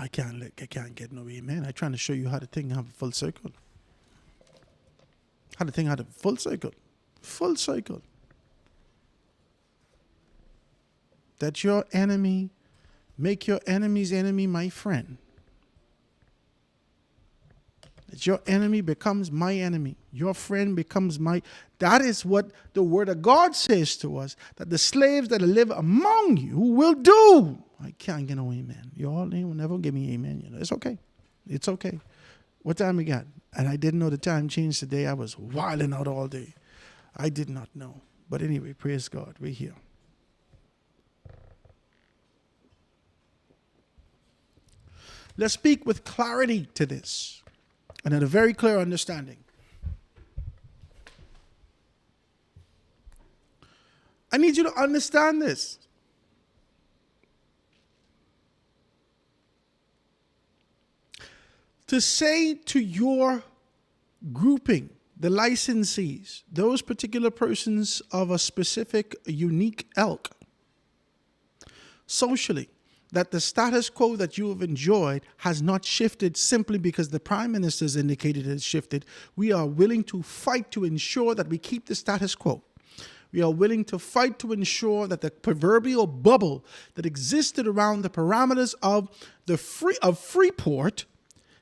I can't get no amen. I'm trying to show you how the thing have a full circle. How the thing had a full circle. Full circle. That your enemy, make your enemy's enemy my friend. That your enemy becomes my enemy. Your friend becomes my... That is what the word of God says to us. That the slaves that live among you will do. I can't get no amen. You all will never give me amen. You know, it's okay. It's okay. What time we got? And I didn't know the time changed today. I was wilding out all day. I did not know. But anyway, praise God. We're here. Let's speak with clarity to this and at a very clear understanding. I need you to understand this. To say to your grouping, the licensees, those particular persons of a specific unique ilk, socially, that the status quo that you have enjoyed has not shifted simply because the Prime Minister's indicated it has shifted. We are willing to fight to ensure that we keep the status quo. We are willing to fight to ensure that the proverbial bubble that existed around the parameters of Freeport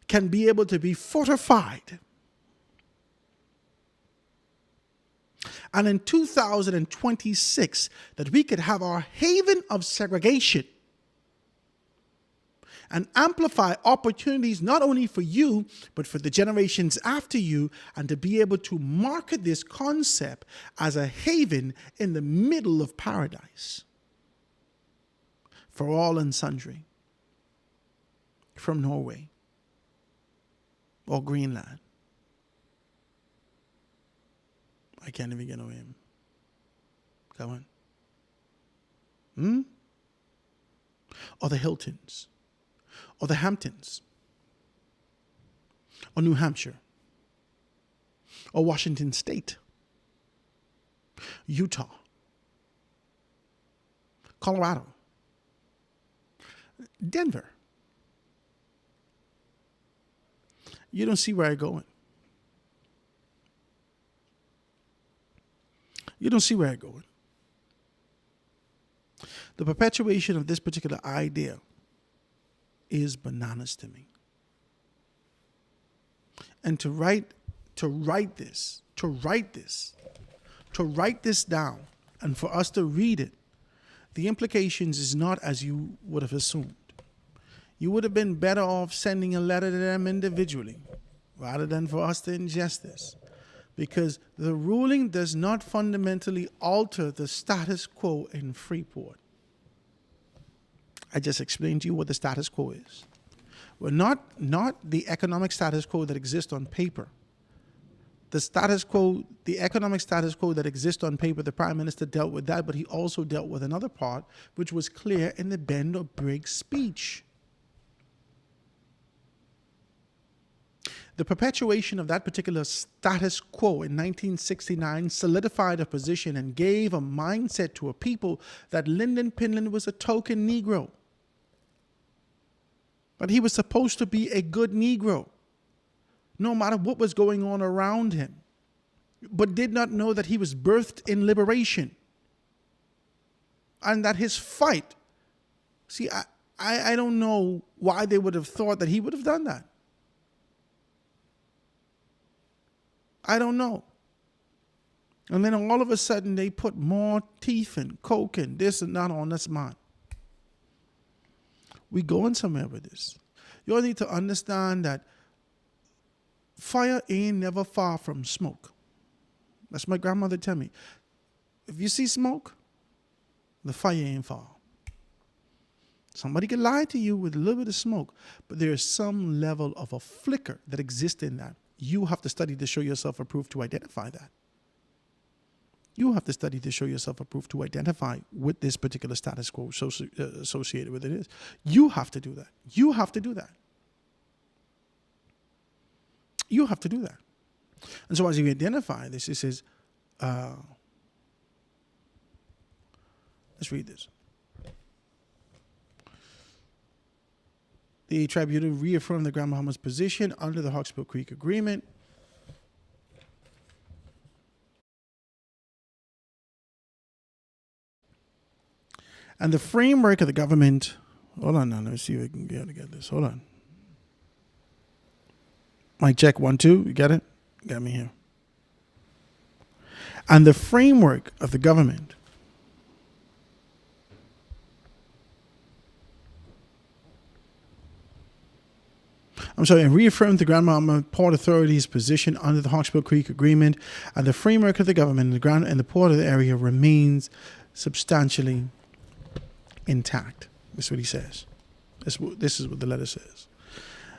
can be able to be fortified. And in 2026, that we could have our haven of segregation and amplify opportunities not only for you, but for the generations after you, and to be able to market this concept as a haven in the middle of paradise for all and sundry from Norway or Greenland. I can't even get no him. Come on. or the Hiltons, or the Hamptons, or New Hampshire, or Washington State, Utah, Colorado, Denver. You don't see where I'm going. You don't see where I'm going. The perpetuation of this particular idea is bananas to me. And to write this down, and for us to read it, the implications is not as you would have assumed. You would have been better off sending a letter to them individually rather than for us to ingest this. Because the ruling does not fundamentally alter the status quo in Freeport. I just explained to you what the status quo is. Well, not the economic status quo that exists on paper. The economic status quo that exists on paper, the Prime Minister dealt with that, but he also dealt with another part, which was clear in the bend or break speech. The perpetuation of that particular status quo in 1969 solidified a position and gave a mindset to a people that Lyndon Pinland was a token Negro. But he was supposed to be a good Negro, no matter what was going on around him, but did not know that he was birthed in liberation and that his fight, see, I don't know why they would have thought that he would have done that. I don't know. And then all of a sudden they put more teeth and coke and this and that on this man. We going somewhere with this. You all need to understand that fire ain't never far from smoke. That's my grandmother tell me. If you see smoke, the fire ain't far. Somebody can lie to you with a little bit of smoke, but there is some level of a flicker that exists in that. You have to study to show yourself approved to identify that. You have to study to show yourself approved to identify what this particular status quo associated with it is. You have to do that. You have to do that. You have to do that. And so as you identify this, it says, let's read this. The tribunal reaffirmed the Grand Bahamas position under the Hawkesbury Creek Agreement. And the framework of the government, hold on now, let me see if I can get this. Hold on. Mic check 1, 2, you get it? Got me here. And the framework of the government and reaffirmed the Grand Bahama Port Authority's position under the Hawkesbury Creek Agreement, and the framework of the government and the port of the area remains substantially intact. That's what he says. This is what the letter says.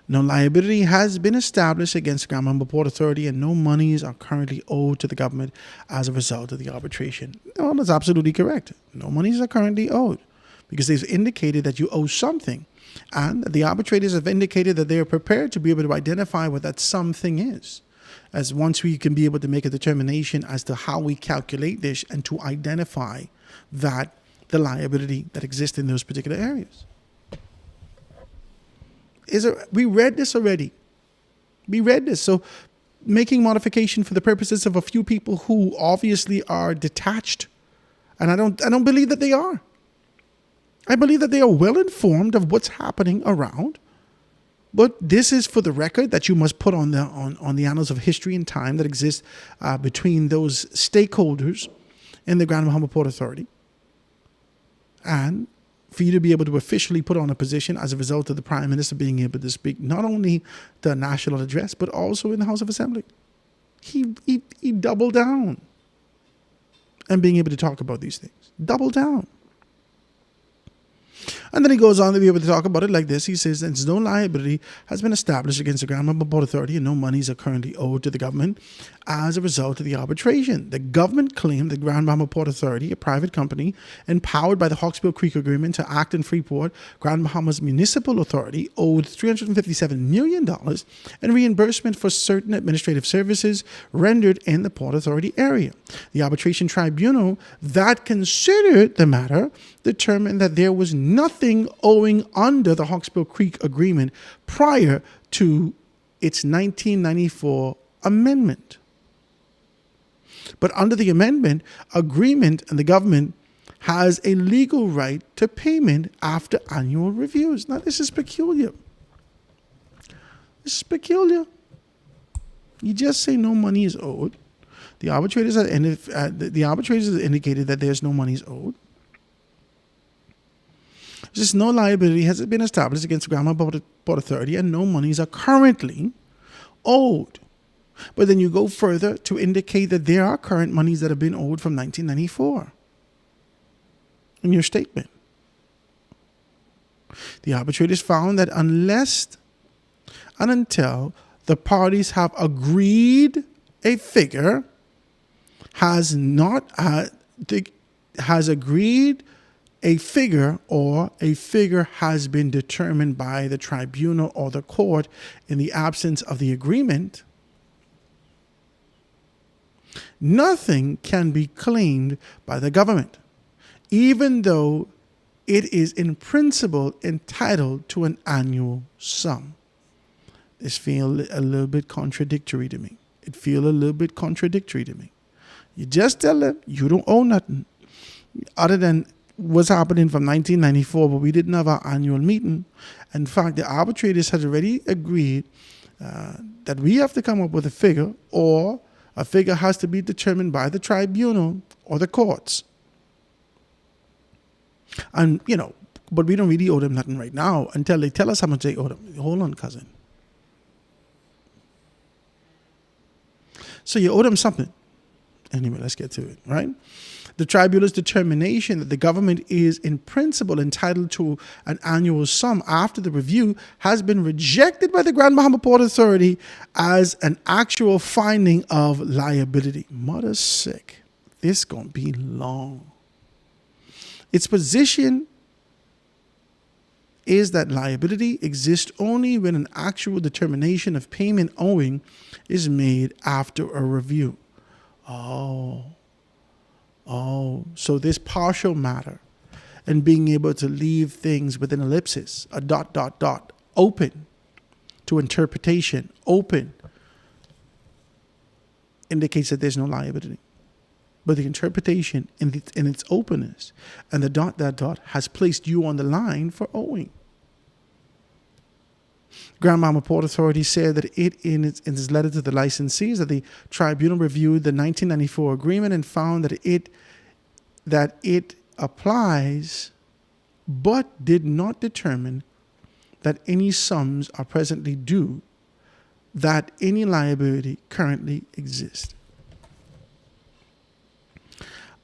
No liability has been established against the Grand Bahama Port Authority, and no monies are currently owed to the government as a result of the arbitration. No, that's absolutely correct. No monies are currently owed because they've indicated that you owe something. And the arbitrators have indicated that they are prepared to be able to identify what that something is. As once we can be able to make a determination as to how we calculate this and to identify that the liability that exists in those particular areas. We read this already. We read this. So making modification for the purposes of a few people who obviously are detached, and I don't believe that they are. I believe that they are well informed of what's happening around, but this is for the record that you must put on the annals of history and time that exists between those stakeholders in the Grand Bahama Port Authority, and for you to be able to officially put on a position as a result of the Prime Minister being able to speak not only the national address but also in the House of Assembly. He doubled down and being able to talk about these things. Double down. And then he goes on to be able to talk about it like this. He says that no liability has been established against the Grand Bahama Port Authority and no monies are currently owed to the government as a result of the arbitration. The government claimed the Grand Bahama Port Authority, a private company empowered by the Hawkesbury Creek Agreement to act in Freeport, Grand Bahama's municipal authority, owed $357 million in reimbursement for certain administrative services rendered in the Port Authority area. The arbitration tribunal that considered the matter determined that there was nothing owing under the Hawkesbury Creek Agreement prior to its 1994 amendment. But under the amendment, agreement and the government has a legal right to payment after annual reviews. Now, this is peculiar. This is peculiar. You just say no money is owed. The arbitrators have indicated that there's no money is owed. There's no liability has been established against the Grand Bahama Port Authority and no monies are currently owed. But then you go further to indicate that there are current monies that have been owed from 1994 in your statement. The arbitrators found that unless and until the parties have agreed a figure, has agreed a figure or a figure has been determined by the tribunal or the court in the absence of the agreement, nothing can be claimed by the government, even though it is in principle entitled to an annual sum. This feels a little bit contradictory to me. It feels a little bit contradictory to me. You just tell them you don't owe nothing other than what's happening from 1994, but we didn't have our annual meeting. In fact, the arbitrators had already agreed that we have to come up with a figure, or a figure has to be determined by the tribunal or the courts. And, but we don't really owe them nothing right now until they tell us how much they owe them. Hold on, cousin. So you owe them something. Anyway, let's get to it, right? The tribunal's determination that the government is in principle entitled to an annual sum after the review has been rejected by the Grand Bahama Port Authority as an actual finding of liability. Mother sick. This gonna be long. Its position is that liability exists only when an actual determination of payment owing is made after a review. So this partial matter and being able to leave things with an ellipsis, a ... open to interpretation, open, indicates that there's no liability. But the interpretation in its openness and the ... has placed you on the line for owing. Grand Bahama Port Authority said that in its letter to the licensees that the tribunal reviewed the 1994 agreement and found that it applies, but did not determine that any sums are presently due, that any liability currently exists.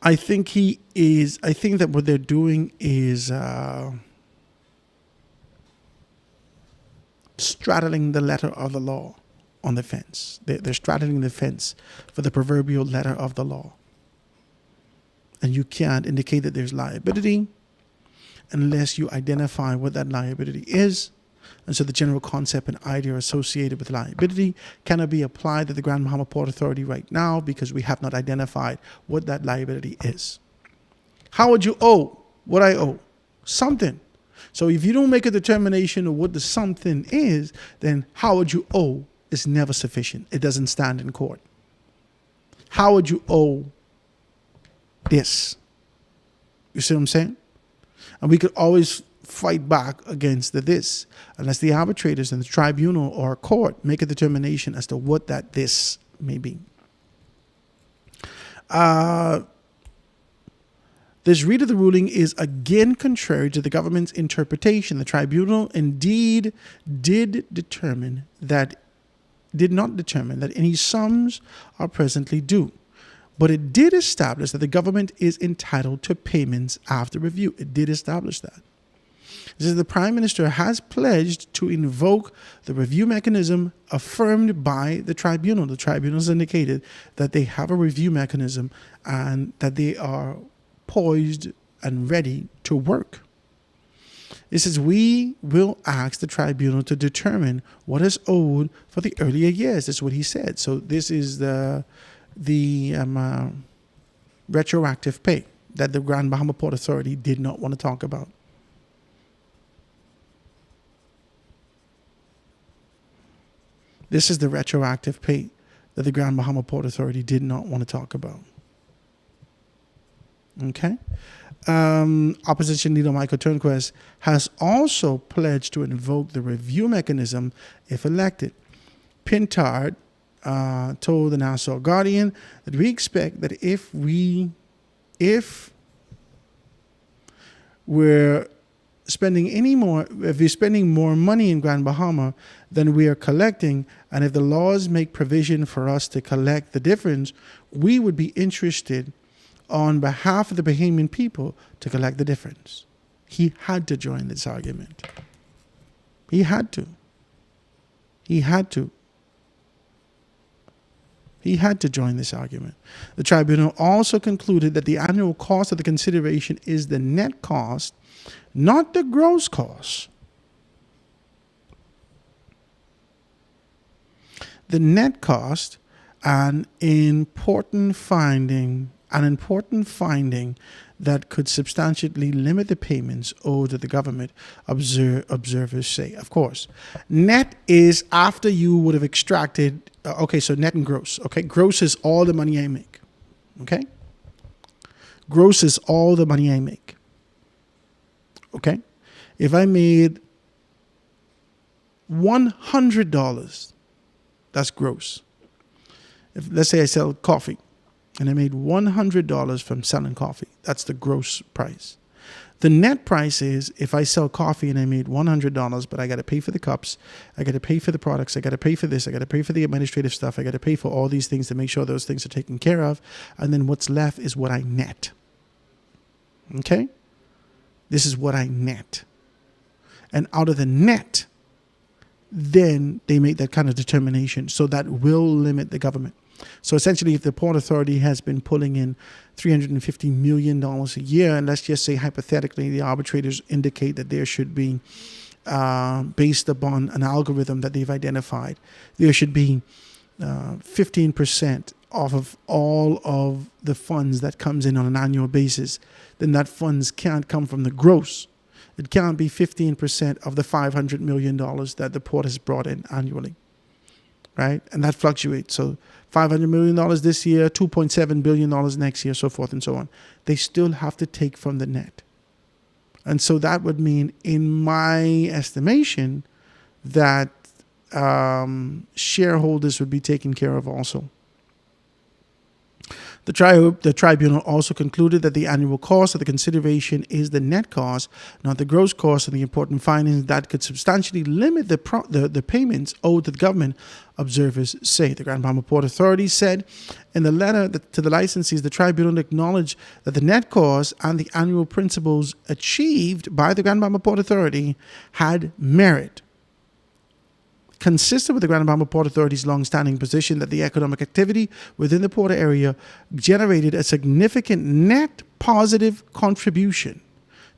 I think that what they're doing is straddling the letter of the law on the fence. They're straddling the fence for the proverbial letter of the law. And you can't indicate that there's liability unless you identify what that liability is. And so the general concept and idea associated with liability cannot be applied to the Grand Bahama Port Authority right now because we have not identified what that liability is. How would you owe what I owe? Something. So if you don't make a determination of what the something is, then how would you owe is never sufficient. It doesn't stand in court. How would you owe this? You see what I'm saying? And we could always fight back against this unless the arbitrators and the tribunal or a court make a determination as to what that this may be. This read of the ruling is again contrary to the government's interpretation. The tribunal indeed did not determine that any sums are presently due, but it did establish that the government is entitled to payments after review. It did establish that. It says the Prime Minister has pledged to invoke the review mechanism affirmed by the tribunal. The tribunal has indicated that they have a review mechanism and that they are poised and ready to work. It says we will ask the tribunal to determine what is owed for the earlier years. That's what he said. So this is the retroactive pay that the Grand Bahama Port Authority did not want to talk about. This is the retroactive pay that the Grand Bahama Port Authority did not want to talk about. Okay. Opposition leader Michael Turnquest has also pledged to invoke the review mechanism if elected. Pintard told the Nassau Guardian that we expect that if we're spending more money in Grand Bahama than we are collecting, and if the laws make provision for us to collect the difference, we would be interested on behalf of the Bahamian people to collect the difference. He had to join this argument. He had to. He had to. He had to join this argument. The tribunal also concluded that the annual cost of the consideration is the net cost, not the gross cost. The net cost, an important finding that could substantially limit the payments owed to the government, observers say. Of course, net is after you would have extracted, so net and gross. Okay, gross is all the money I make. Okay, gross is all the money I make. Okay, if I made $100, that's gross. If, let's say I sell coffee and I made $100 from selling coffee, that's the gross price. The net price is if I sell coffee and I made $100, but I got to pay for the cups, I got to pay for the products, I got to pay for this, I got to pay for the administrative stuff, I got to pay for all these things to make sure those things are taken care of, and then what's left is what I net. Okay? This is what I net. And out of the net, then they make that kind of determination. So that will limit the government. So essentially, if the Port Authority has been pulling in $350 million a year, and let's just say hypothetically, the arbitrators indicate that there should be, based upon an algorithm that they've identified, there should be 15% off of all of the funds that comes in on an annual basis, then that funds can't come from the gross. It can't be 15% of the $500 million that the port has brought in annually, right? And that fluctuates. So $500 million this year, $2.7 billion next year, so forth and so on. They still have to take from the net. And so that would mean, in my estimation, that shareholders would be taken care of also. The tribunal also concluded that the annual cost of the consideration is the net cost, not the gross cost, and the important findings that could substantially limit the payments owed to the government, observers say. The Grand Bahama Port Authority said in the letter to the licensees, the tribunal acknowledged that the net cost and the annual principles achieved by the Grand Bahama Port Authority had merit, consistent with the Grand Bahama Port Authority's long-standing position that the economic activity within the port area generated a significant net positive contribution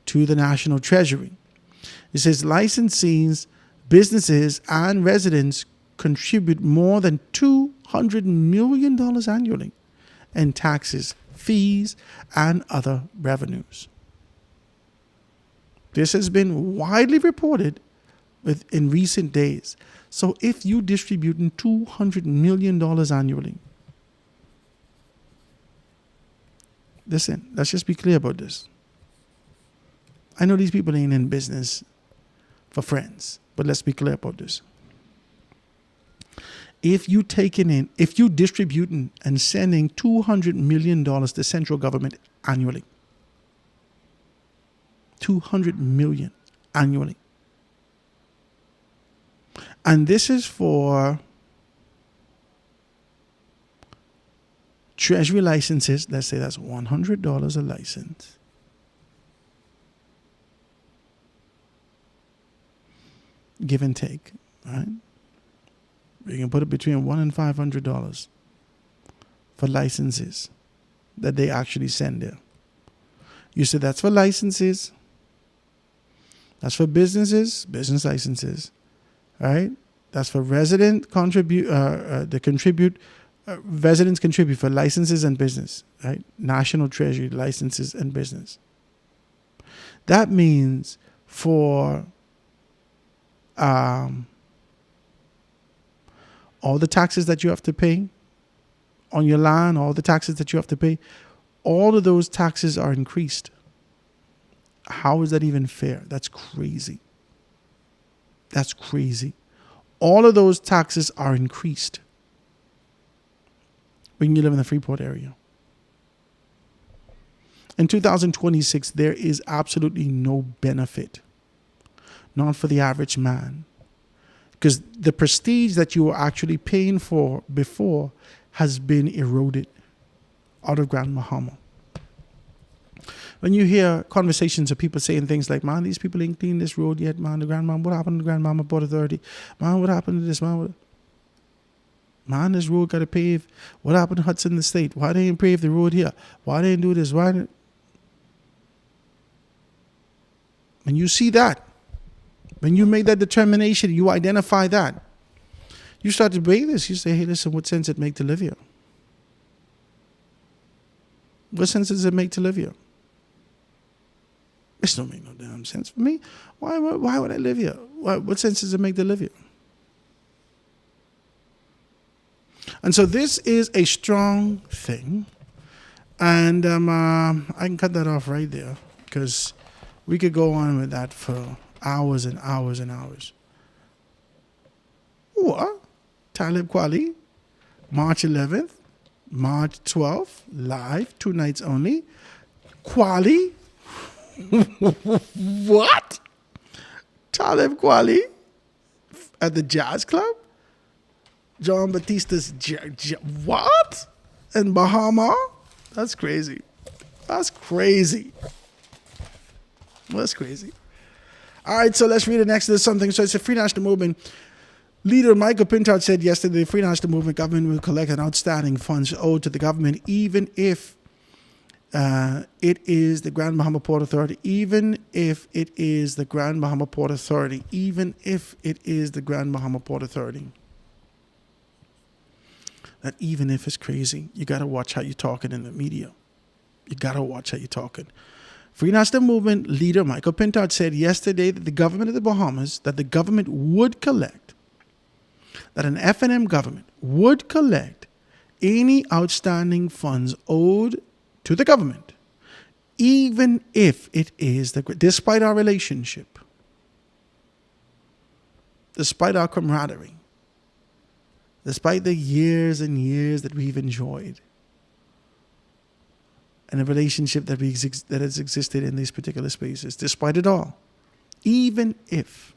to the national treasury. It says licensees, businesses, and residents contribute more than $200 million annually in taxes, fees, and other revenues. This has been widely reported in recent days. So if you distributing $200 million annually, listen, let's just be clear about this. I know these people ain't in business for friends, but let's be clear about this. If you distributing and sending $200 million to central government annually, $200 million annually, and this is for treasury licenses. Let's say that's $100 a license. give and take, right? You can put it between $100 and $500 for licenses that they actually send there. You said that's for licenses. That's for businesses, business licenses, right? That's for resident contribute. Residents contribute for licenses and business, right? National Treasury licenses and business. That means for all the taxes that you have to pay on your land, all the taxes that you have to pay, all of those taxes are increased. How is that even fair? That's crazy. That's crazy. All of those taxes are increased when you live in the Freeport area. In 2026, there is absolutely no benefit, not for the average man, because the prestige that you were actually paying for before has been eroded out of Grand Bahama. When you hear conversations of people saying things like, man, these people ain't cleaned this road yet, man, the Grand Bahama, what happened to the Grand Bahama Port Authority? Man, what happened to this, man? Man, this road got to pave. What happened to Hudson Estate? Why they ain't pave the road here? Why they ain't do this? Why didn't... When you see that, when you make that determination, you identify that, you start to weigh this. You say, hey, listen, what sense it make to live here? What sense does it make to live here? This don't make no damn sense for me. Why would I live here? What sense does it make to live here? And so this is a strong thing. And I can cut that off right there because we could go on with that for hours and hours and hours. What? Talib Kweli, March 11th, March 12th, live, 2 nights only. Kweli? What? Talib Kweli at the Jazz Club? John Batista's what? In Bahama? That's crazy. That's crazy. That's crazy. All right, so let's read the next. There's something. So it's a Free National Movement. Leader Michael Pintard said yesterday the Free National Movement government will collect an outstanding funds owed to the government, even if it is the Grand Bahama Port Authority, even if it is the Grand Bahama Port Authority, even if it is the Grand Bahama Port Authority. That even if it's crazy, you got to watch how you're talking in the media. You got to watch how you're talking. Free National Movement leader Michael Pintard said yesterday that the government of the Bahamas, that the government would collect, that an F&M government would collect any outstanding funds owed to the government, even if it is, despite our relationship, despite our camaraderie, despite the years and years that we've enjoyed, and the relationship that has existed in these particular spaces, despite it all, even if.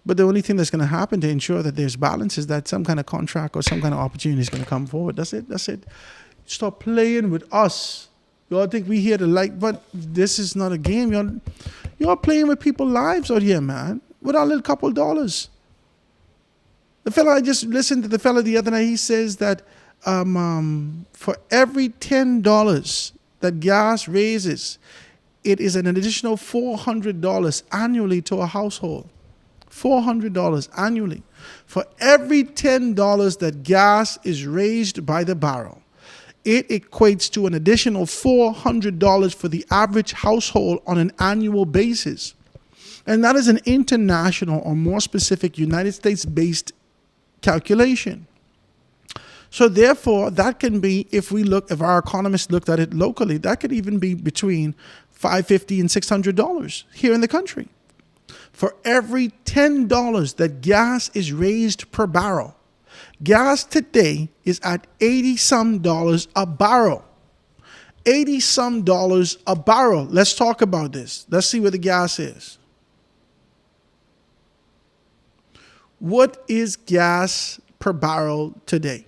But the only thing that's going to happen to ensure that there's balance is that some kind of contract or some kind of opportunity is going to come forward. That's it. Stop playing with us. Y'all think we here to but this is not a game. Y'all playing with people's lives out here, man, with our little couple dollars. The fella, I just listened to the fella the other night. He says that for every $10 that gas raises, it is an additional $400 annually to a household. $400 annually. For every $10 that gas is raised by the barrel, it equates to an additional $400 for the average household on an annual basis. And that is an international, or more specific, United States-based calculation. So therefore, that can be, if our economists looked at it locally, that could even be between $550 and $600 here in the country. For every $10 that gas is raised per barrel, gas today is at $80-some a barrel. $80-some a barrel. Let's talk about this. Let's see where the gas is. What is gas per barrel today?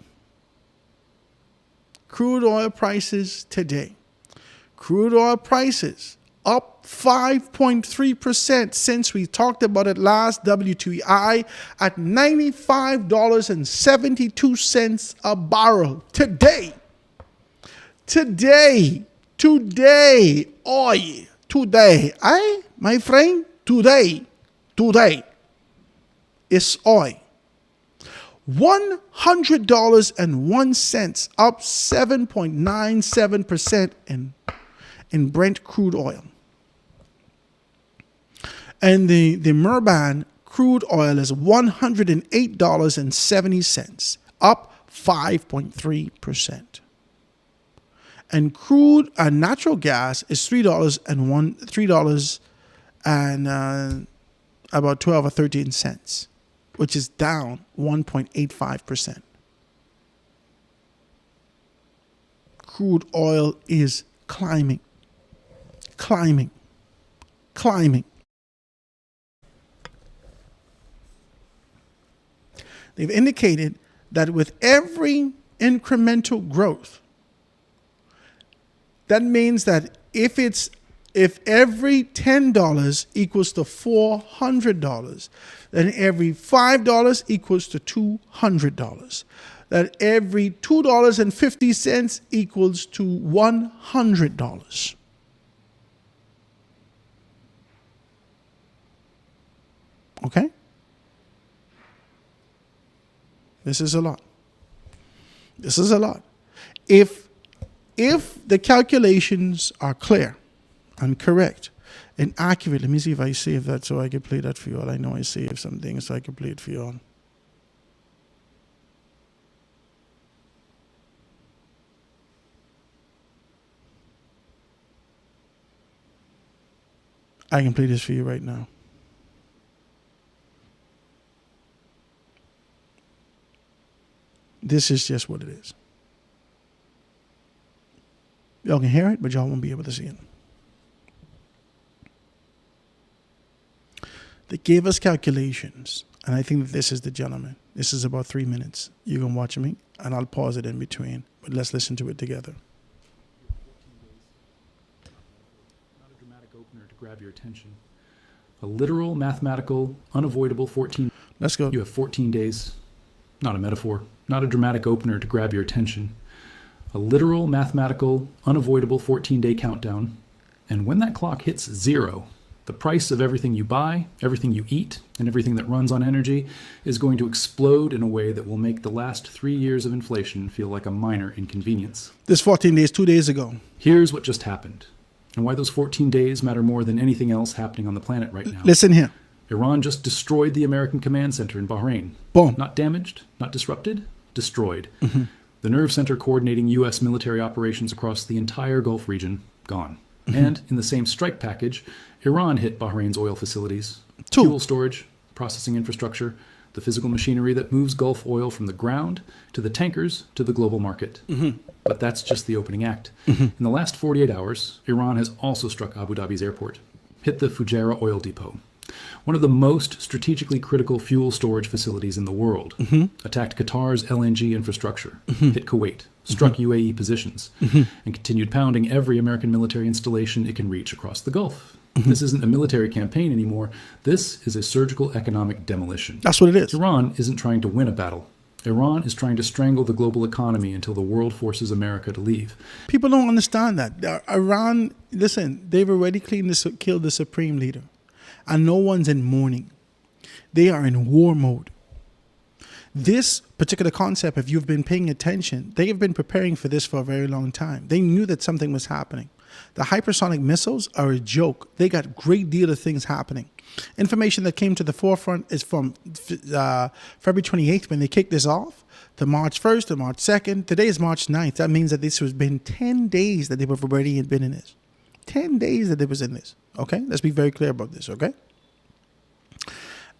Crude oil prices today. Crude oil prices up 5.3% since we talked about it last. WTI at $95.72 a barrel. Today, oil. Today, my friend, today is oil. $100.01, up 7.97% in Brent crude oil. And the Murban crude oil is $108.70, up 5.3%. And crude and natural gas is $3 and about 12 or 13 cents, which is down 1.85%. Crude oil is climbing. They've indicated that with every incremental growth, that means that if every $10 equals to $400, then every $5 equals to $200. That every $2.50 equals to $100. Okay? This is a lot. If the calculations are clear and correct and accurate, let me see if I save that so I can play that for you all. I know I saved some things so I can play it for you all. I can play this for you right now. This is just what it is. Y'all can hear it, but y'all won't be able to see it. They gave us calculations, and I think that this is the gentleman. This is about 3 minutes. You can watch me, and I'll pause it in between, but let's listen to it together. Not a dramatic opener to grab your attention. A literal, mathematical, unavoidable 14. Let's go. You have 14 days. Not a metaphor. Not a dramatic opener to grab your attention. A literal, mathematical, unavoidable 14-day countdown. And when that clock hits 0, the price of everything you buy, everything you eat, and everything that runs on energy is going to explode in a way that will make the last 3 years of inflation feel like a minor inconvenience. This 14 days, 2 days ago. Here's what just happened, and why those 14 days matter more than anything else happening on the planet right now. Listen here. Iran just destroyed the American command center in Bahrain. Boom. Not damaged, not disrupted, destroyed. The nerve center coordinating U.S. military operations across the entire Gulf region, gone. And in the same strike package, Iran hit Bahrain's oil facilities, fuel storage, processing infrastructure, the physical machinery that moves Gulf oil from the ground to the tankers to the global market. But that's just the opening act. In the last 48 hours, Iran has also struck Abu Dhabi's airport, hit the Fujairah oil depot, one of the most strategically critical fuel storage facilities in the world, attacked Qatar's LNG infrastructure, hit Kuwait, struck UAE positions, and continued pounding every American military installation it can reach across the Gulf. This isn't a military campaign anymore. This is a surgical economic demolition. That's what it is. Iran isn't trying to win a battle. Iran is trying to strangle the global economy until the world forces America to leave. People don't understand that. Iran, listen, they've already killed the supreme leader. And no one's in mourning. They are in war mode. This particular concept, if you've been paying attention, they have been preparing for this for a very long time. They knew that something was happening. The hypersonic missiles are a joke. They got a great deal of things happening. Information that came to the forefront is from February 28th when they kicked this off, to March 1st, to March 2nd. Today is March 9th. That means that this has been 10 days that they've already been in this. 10 days that they was in this. Okay? Let's be very clear about this, okay?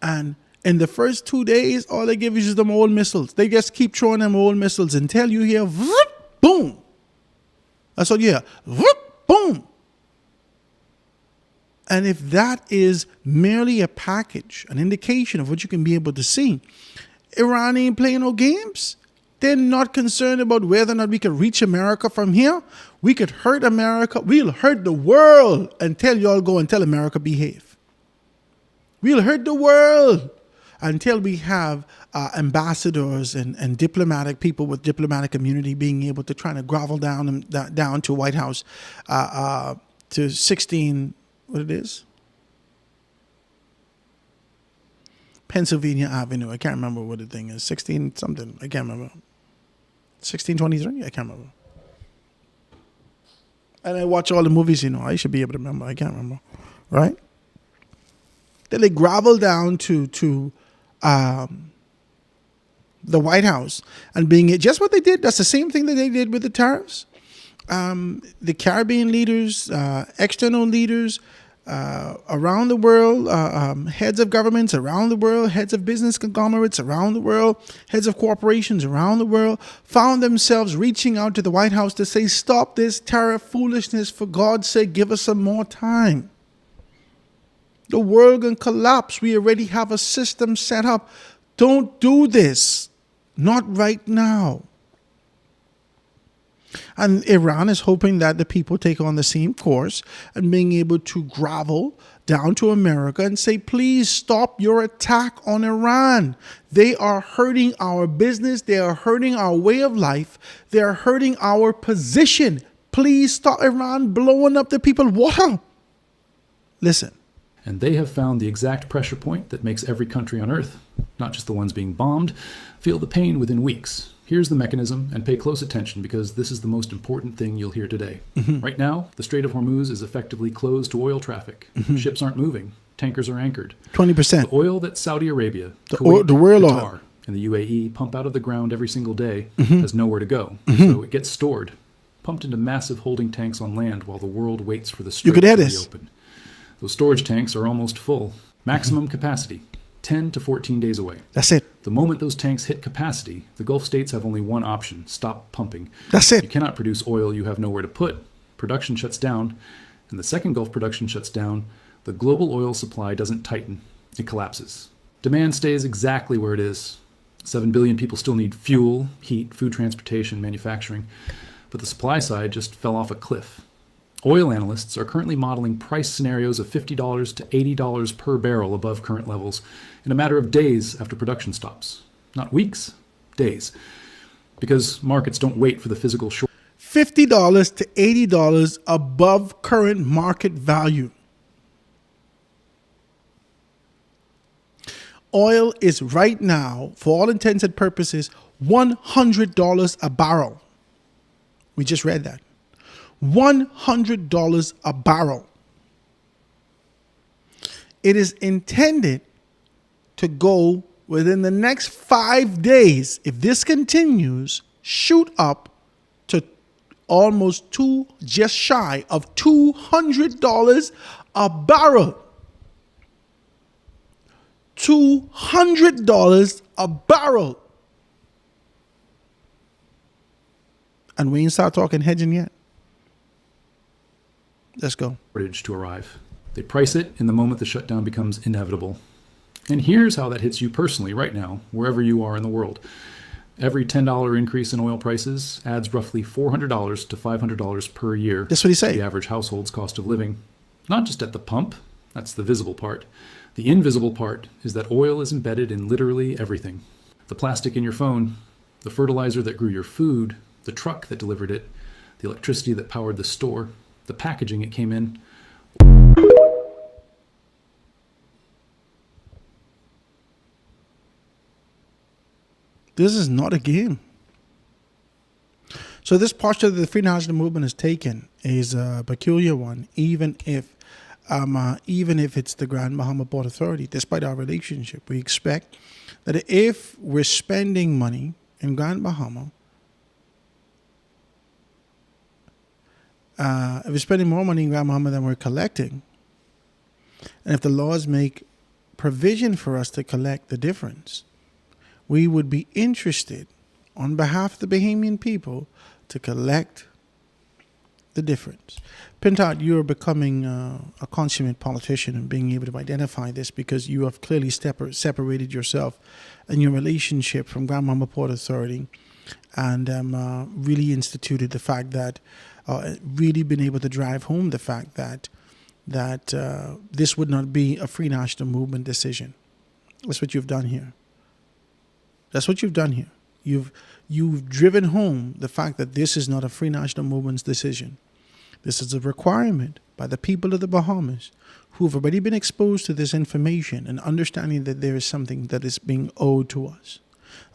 And in the first 2 days, all they give you is them old missiles. They just keep throwing them old missiles until you hear, whoop, boom. That's all you hear. Whoop, boom. And if that is merely a package, an indication of what you can be able to see, Iran ain't playing no games. They're not concerned about whether or not we can reach America from here. We could hurt America. We'll hurt the world until y'all go and tell America behave. We'll hurt the world until we have ambassadors and diplomatic people with diplomatic immunity being able to try to grovel down to White House to 16, what it is? Pennsylvania Avenue. I can't remember what the thing is. 16 something. I can't remember. 1623? I can't remember. And I watch all the movies, I should be able to remember. I can't remember. Right? Then they grovel down to the White House and being it just what they did. That's the same thing that they did with the tariffs. The Caribbean leaders, external leaders around the world, heads of governments around the world, heads of business conglomerates around the world, heads of corporations around the world, found themselves reaching out to the White House to say, stop this tariff foolishness. For God's sake, give us some more time. The world can collapse. We already have a system set up. Don't do this. Not right now. And Iran is hoping that the people take on the same course and being able to grovel down to America and say, please stop your attack on Iran. They are hurting our business. They are hurting our way of life. They are hurting our position. Please stop Iran blowing up the people. Water. Listen. And they have found the exact pressure point that makes every country on Earth, not just the ones being bombed, feel the pain within weeks. Here's the mechanism, and pay close attention because this is the most important thing you'll hear today. Right now, the Strait of Hormuz is effectively closed to oil traffic. Ships aren't moving. Tankers are anchored. 20%. The oil that Saudi Arabia, the Kuwait, oil Qatar, and the UAE pump out of the ground every single day has nowhere to go. So it gets stored, pumped into massive holding tanks on land while the world waits for the strait to reopen. Those storage tanks are almost full. Maximum capacity, 10 to 14 days away. That's it. The moment those tanks hit capacity, the Gulf states have only one option: stop pumping. That's it. You cannot produce oil you have nowhere to put. Production shuts down. And the second Gulf production shuts down, the global oil supply doesn't tighten. It collapses. Demand stays exactly where it is. 7 billion people still need fuel, heat, food transportation, manufacturing. But the supply side just fell off a cliff. Oil analysts are currently modeling price scenarios of $50 to $80 per barrel above current levels in a matter of days after production stops. Not weeks, days. Because markets don't wait for the physical short. $50 to $80 above current market value. Oil is right now, for all intents and purposes, $100 a barrel. We just read that. $100 a barrel. It is intended to go within the next 5 days, if this continues, shoot up to almost just shy of $200 a barrel. $200 a barrel. And we ain't start talking hedging yet. Let's go. To arrive. They price it in the moment the shutdown becomes inevitable. And here's how that hits you personally right now, wherever you are in the world. Every $10 increase in oil prices adds roughly $400 to $500 per year. That's what he said. The average household's cost of living. Not just at the pump. That's the visible part. The invisible part is that oil is embedded in literally everything. The plastic in your phone, the fertilizer that grew your food, the truck that delivered it, the electricity that powered the store, the packaging it came in. This is not a game. So this posture that the Free National Movement has taken is a peculiar one, even if it's the Grand Bahama Port Authority. Despite our relationship, we expect that if we're spending money in Grand Bahama, if we're spending more money in Grand Bahama than we're collecting, and if the laws make provision for us to collect the difference, we would be interested, on behalf of the Bahamian people, to collect the difference. Pintard, you are becoming a consummate politician and being able to identify this because you have clearly separated yourself and your relationship from Grand Bahama Port Authority and really instituted the fact that, really been able to drive home the fact that this would not be a Free National Movement decision. That's what you've done here. That's what you've done here. You've driven home the fact that this is not a Free National Movement's decision. This is a requirement by the people of the Bahamas who have already been exposed to this information and understanding that there is something that is being owed to us.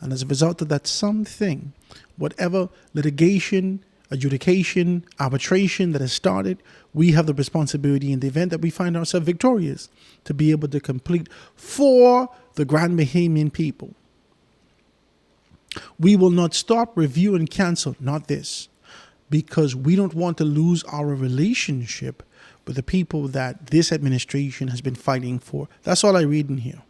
And as a result of that something, whatever litigation, adjudication, arbitration that has started, we have the responsibility in the event that we find ourselves victorious to be able to complete for the Grand Bahamian people. We will not stop, review, and cancel, not this, because we don't want to lose our relationship with the people that this administration has been fighting for. That's all I read in here.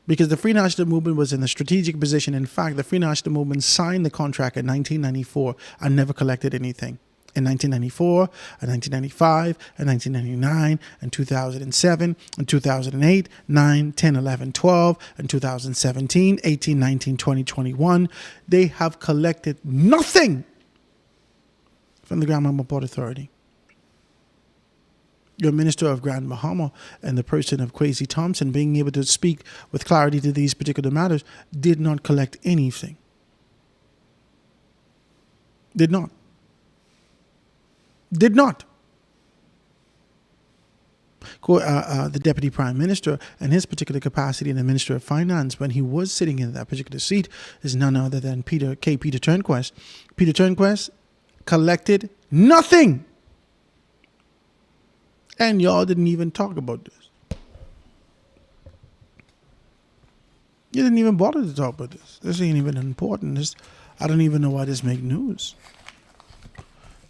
Because the Free National Movement was in a strategic position. In fact, the Free National Movement signed the contract in 1994 and never collected anything. In 1994, and 1995, and 1999, and 2007, and 2008, 9, 10, 11, 12, and 2017, 18, 19, 20, 21, they have collected nothing from the Grand Bahama Port Authority. Your Minister of Grand Bahama and the person of Kwesi Thompson being able to speak with clarity to these particular matters did not collect anything. Did not. The Deputy Prime Minister and his particular capacity in the Minister of Finance when he was sitting in that particular seat is none other than Peter Turnquest. Peter Turnquest collected nothing. And y'all didn't even talk about this. You didn't even bother to talk about this. This ain't even important. I don't even know why this make news.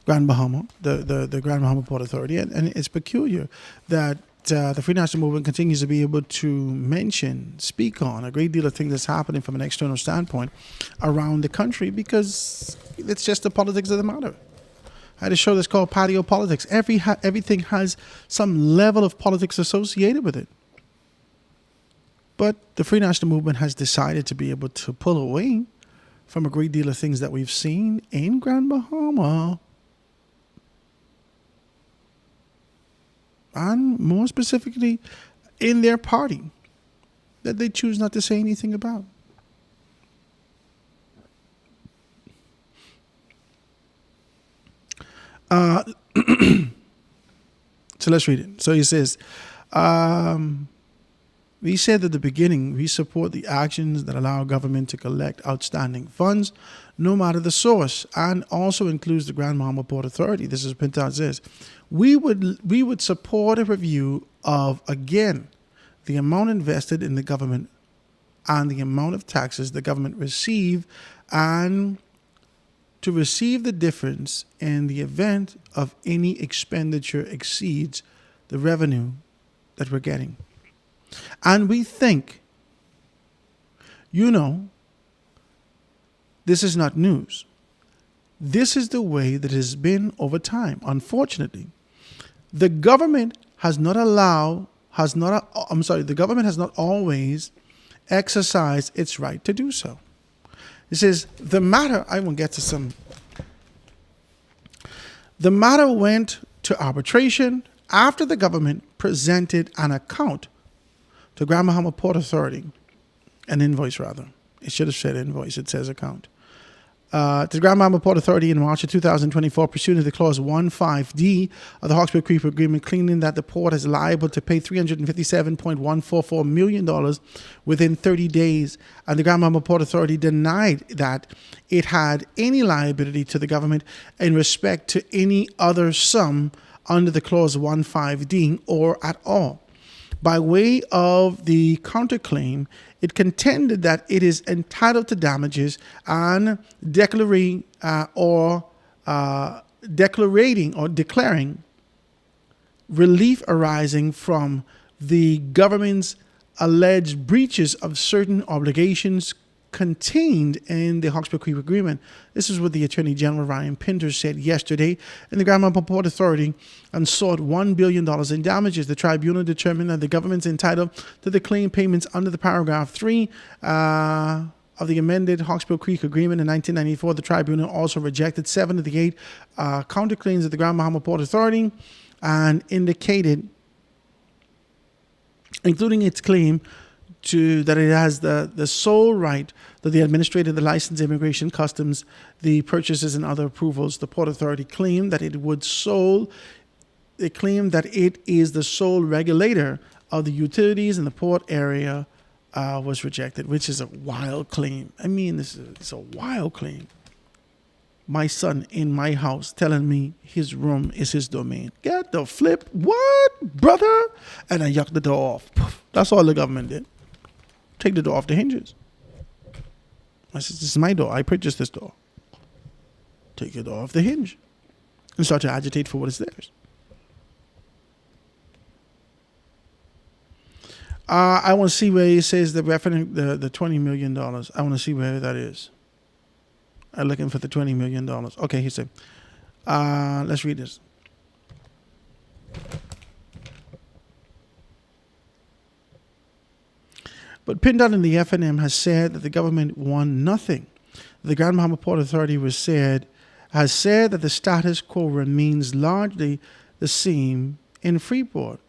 Grand Bahama, the Grand Bahama Port Authority, and it's peculiar that the Free National Movement continues to be able to speak on a great deal of things that's happening from an external standpoint around the country because it's just the politics of the matter. I had a show that's called Patio Politics. Everything has some level of politics associated with it. But the Free National Movement has decided to be able to pull away from a great deal of things that we've seen in Grand Bahama. And more specifically, in their party, that they choose not to say anything about. So let's read it. So he says, we said at the beginning, we support the actions that allow government to collect outstanding funds, no matter the source, and also includes the Grand Bahama Port Authority. This is what Pintas says. We would support a review of, again, the amount invested in the government and the amount of taxes the government receive, and to receive the difference in the event of any expenditure exceeds the revenue that we're getting. And we think, this is not news. This is the way that it has been over time. Unfortunately, the government has not always exercised its right to do so. This is the matter. I won't get to some. The matter went to arbitration after the government presented an account to Grand Bahama Port Authority, an invoice rather. It should have said invoice. It says account. To the Grand Bahama Port Authority in March of 2024, pursuant to the Clause 15D of the Hawkesbury Creek Agreement, claiming that the port is liable to pay $357.144 million within 30 days. And the Grand Bahama Port Authority denied that it had any liability to the government in respect to any other sum under the Clause 15D or at all. By way of the counterclaim, it contended that it is entitled to damages and declaring relief arising from the government's alleged breaches of certain obligations contained in the Hawkesbury Creek Agreement. This is what the Attorney General Ryan Pinter said yesterday in the Grand Bahama Port Authority and sought $1 billion in damages. The tribunal determined that the government's entitled to the claim payments under the paragraph 3 of the amended Hawkesbury Creek Agreement in 1994. The tribunal also rejected 7 of the 8 counterclaims of the Grand Bahama Port Authority and indicated, including its claim that it has the sole right to the administrator, the license, immigration, customs, the purchases, and other approvals. The Port Authority claimed that it is the sole regulator of the utilities in the port area, was rejected, which is a wild claim. I mean, it's a wild claim. My son in my house telling me his room is his domain. Get the flip. What, brother? And I yucked the door off. Poof. That's all the government did. Take the door off the hinges. I said, this is my door. I purchased this door. Take the door off the hinge. And start to agitate for what is theirs. I want to see where he says the $20 million. I want to see where that is. I'm looking for the $20 million. Okay, he said. Let's read this. But PennDOT and the FNM has said that the government won nothing. The Grand Bahama Port Authority has said that the status quo remains largely the same in Freeport.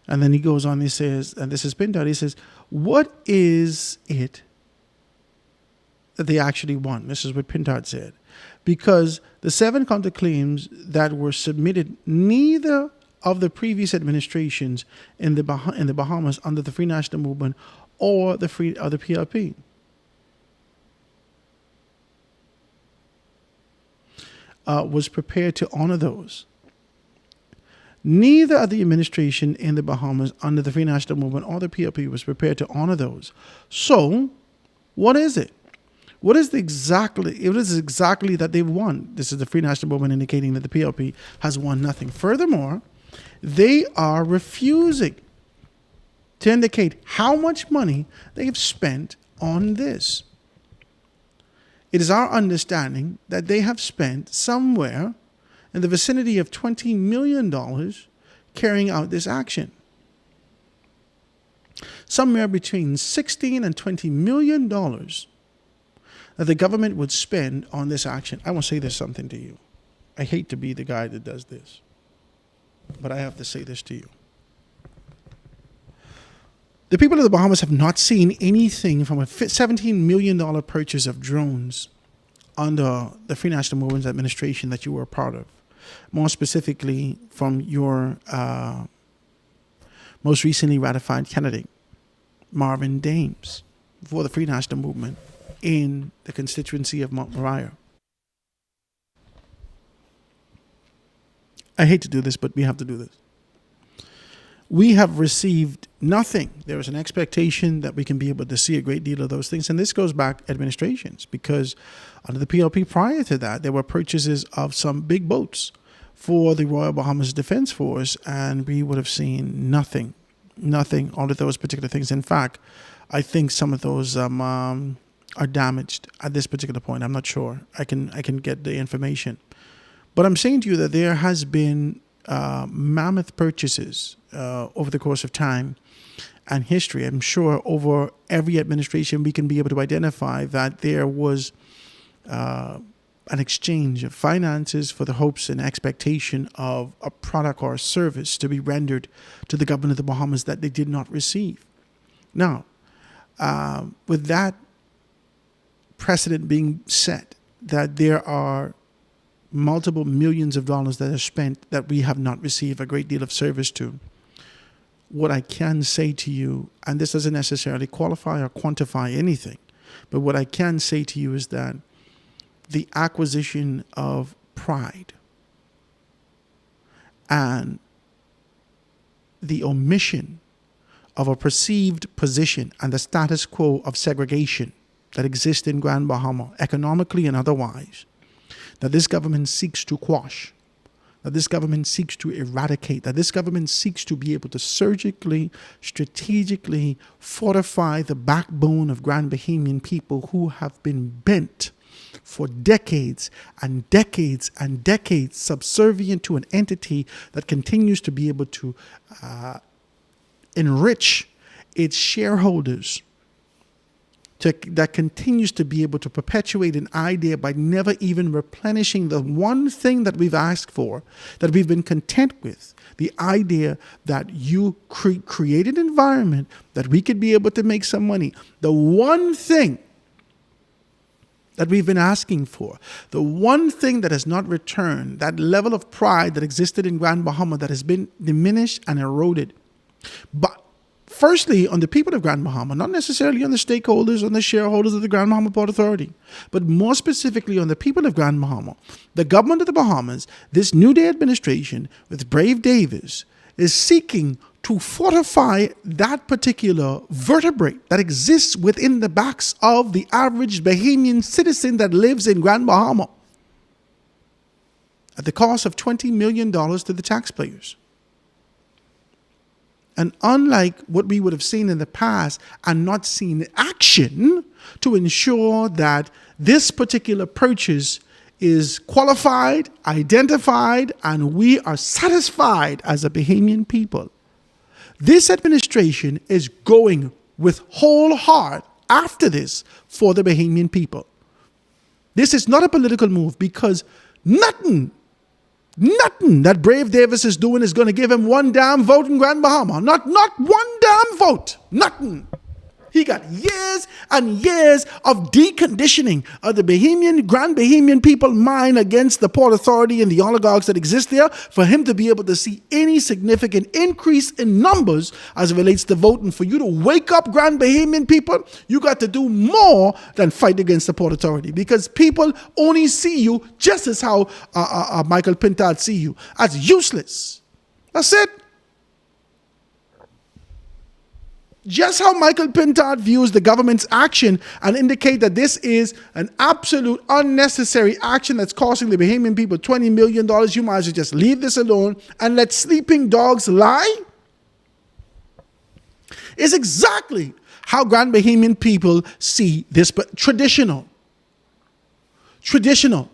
And then he goes on, he says, and this is PennDOT, he says, what is it that they actually won? This is what PennDOT said. Because the 7 counterclaims that were submitted, neither of the previous administrations in the Bahamas under the Free National Movement or the PLP. Was prepared to honor those. Neither of the administration in the Bahamas under the Free National Movement or the PLP was prepared to honor those. So, what is it? What is exactly that they've won? This is the Free National Movement indicating that the PLP has won nothing. Furthermore, they are refusing to indicate how much money they have spent on this. It is our understanding that they have spent somewhere in the vicinity of $20 million carrying out this action. Somewhere between $16 and $20 million that the government would spend on this action. I want to say this something to you. I hate to be the guy that does this, but I have to say this to you. The people of the Bahamas have not seen anything from a $17 million purchase of drones under the Free National Movement's administration that you were a part of. More specifically, from your most recently ratified candidate, Marvin Dames, for the Free National Movement in the constituency of Mount Moriah. I hate to do this, but we have to do this. We have received nothing. There is an expectation that we can be able to see a great deal of those things. And this goes back administrations, because under the PLP prior to that, there were purchases of some big boats for the Royal Bahamas Defense Force, and we would have seen nothing out of those particular things. In fact, I think some of those are damaged at this particular point. I'm not sure. I can get the information. But I'm saying to you that there has been mammoth purchases over the course of time and history. I'm sure over every administration we can be able to identify that there was an exchange of finances for the hopes and expectation of a product or a service to be rendered to the government of the Bahamas that they did not receive. Now, with that precedent being set, that there are multiple millions of dollars that are spent that we have not received a great deal of service to, what I can say to you, and this doesn't necessarily qualify or quantify anything, but what I can say to you is that the acquisition of pride and the omission of a perceived position and the status quo of segregation that exists in Grand Bahama, economically and otherwise, that this government seeks to quash, that this government seeks to eradicate, that this government seeks to be able to surgically, strategically fortify the backbone of Grand Bahamian people who have been bent for decades and decades and decades, subservient to an entity that continues to be able to enrich its shareholders, that continues to be able to perpetuate an idea by never even replenishing the one thing that we've asked for, that we've been content with, the idea that you create an environment that we could be able to make some money. The one thing that we've been asking for, the one thing that has not returned, that level of pride that existed in Grand Bahama that has been diminished and eroded. But firstly, on the people of Grand Bahama, not necessarily on the stakeholders, on the shareholders of the Grand Bahama Port Authority, but more specifically on the people of Grand Bahama. The government of the Bahamas, this New Day administration with Brave Davis, is seeking to fortify that particular vertebrae that exists within the backs of the average Bahamian citizen that lives in Grand Bahama at the cost of $20 million to the taxpayers. And unlike what we would have seen in the past and not seen action to ensure that this particular purchase is qualified, identified, and we are satisfied as a Bahamian people, this administration is going with whole heart after this for the Bahamian people. This is not a political move because nothing that Brave Davis is doing is going to give him one damn vote in Grand Bahama. Not one damn vote. Nothing. He got years and years of deconditioning of the Grand Bahamian people mind against the Port Authority and the oligarchs that exist there for him to be able to see any significant increase in numbers as it relates to voting. For you to wake up Grand Bahamian people, you got to do more than fight against the Port Authority, because people only see you just as how Michael Pintard see you, as useless. That's it. Just how Michael Pintard views the government's action and indicate that this is an absolute unnecessary action that's costing the Bahamian people $20 million. You might as well just leave this alone and let sleeping dogs lie. Is exactly how Grand Bahamian people see this, but traditional,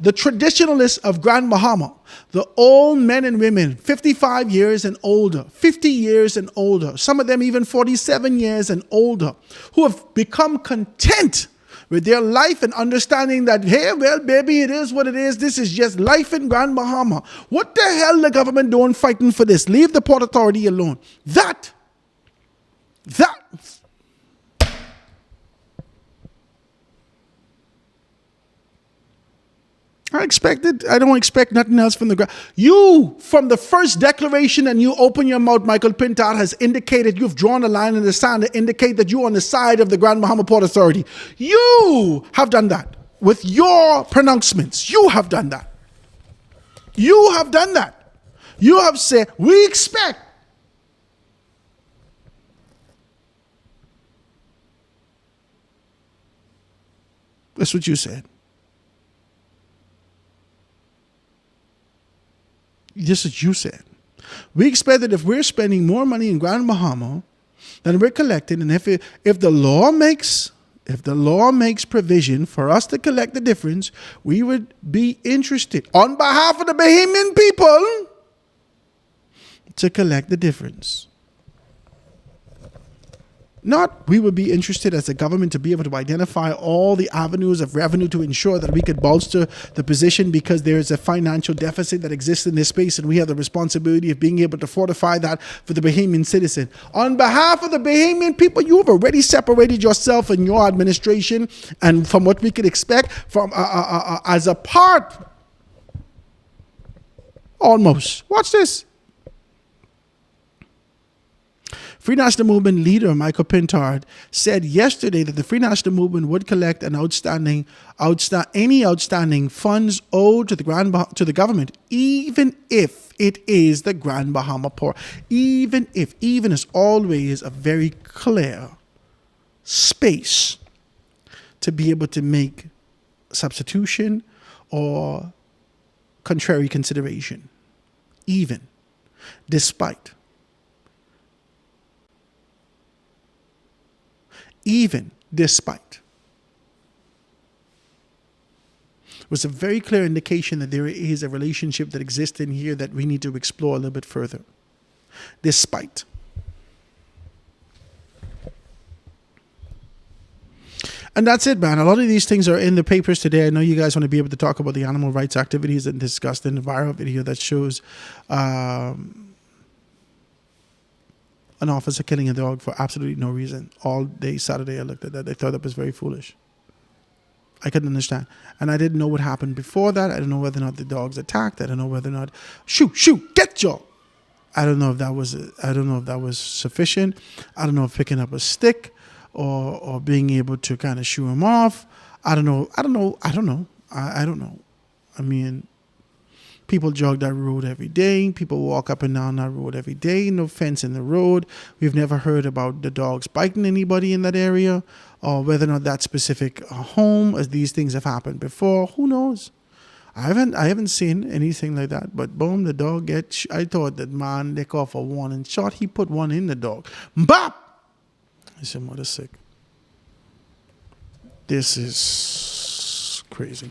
the traditionalists of Grand Bahama, the old men and women, 55 years and older, 50 years and older, some of them even 47 years and older, who have become content with their life and understanding that, hey, well, baby, it is what it is. This is just life in Grand Bahama. What the hell the government doing fighting for this? Leave the Port Authority alone. That I don't expect nothing else from the ground. You, from the first declaration and you open your mouth, Michael Pintard has indicated you've drawn a line in the sand to indicate that you're on the side of the Grand Bahama Port Authority. You have done that with your pronouncements. You have done that. You have done that. You have said, we expect. That's what you said. Just as you said. We expect that if we're spending more money in Grand Bahama than we're collecting, and if the law makes provision for us to collect the difference, we would be interested, on behalf of the Bahamian people, to collect the difference. Not we would be interested as a government to be able to identify all the avenues of revenue to ensure that we could bolster the position because there is a financial deficit that exists in this space, and we have the responsibility of being able to fortify that for the Bahamian citizen. On behalf of the Bahamian people, you have already separated yourself and your administration and from what we could expect from as a part. Almost. Watch this. Free National Movement leader Michael Pintard said yesterday that the Free National Movement would collect any outstanding funds owed to the government, even if it is the Grand Bahama Port. Even is always a very clear space to be able to make substitution or contrary consideration. even, despite. Even, despite. It was a very clear indication that there is a relationship that exists in here that we need to explore a little bit further. Despite. And that's it, man. A lot of these things are in the papers today. I know you guys want to be able to talk about the animal rights activities and discussed in the viral video that shows an officer killing a dog for absolutely no reason. All day Saturday I looked at that. I thought that was very foolish. I couldn't understand. And I didn't know what happened before that. I don't know whether or not the dog's attacked. I don't know whether or not, shoot, get your. I don't know if that was sufficient. I don't know if picking up a stick or being able to kind of shoo him off. I don't know. I don't know. I mean, people jog that road every day. People walk up and down that road every day. No fence in the road. We've never heard about the dogs biting anybody in that area, or whether or not that specific home, as these things have happened before. Who knows? I haven't seen anything like that. But boom, the dog gets. I thought that man lick off a warning shot. He put one in the dog. Bop! I said, mother sick. This is crazy.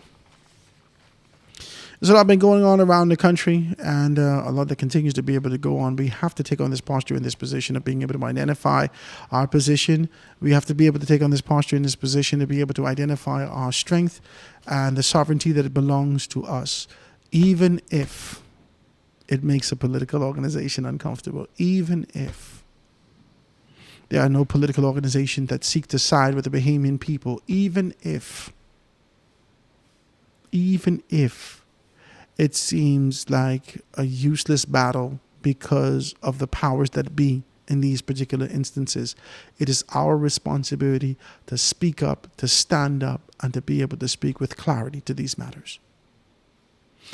There's a lot been going on around the country, and a lot that continues to be able to go on. We have to take on this posture in this position of being able to identify our position. We have to be able to take on this posture in this position to be able to identify our strength and the sovereignty that it belongs to us, even if it makes a political organization uncomfortable, even if there are no political organizations that seek to side with the Bahamian people, even if it seems like a useless battle because of the powers that be in these particular instances. It is our responsibility to speak up, to stand up, and to be able to speak with clarity to these matters.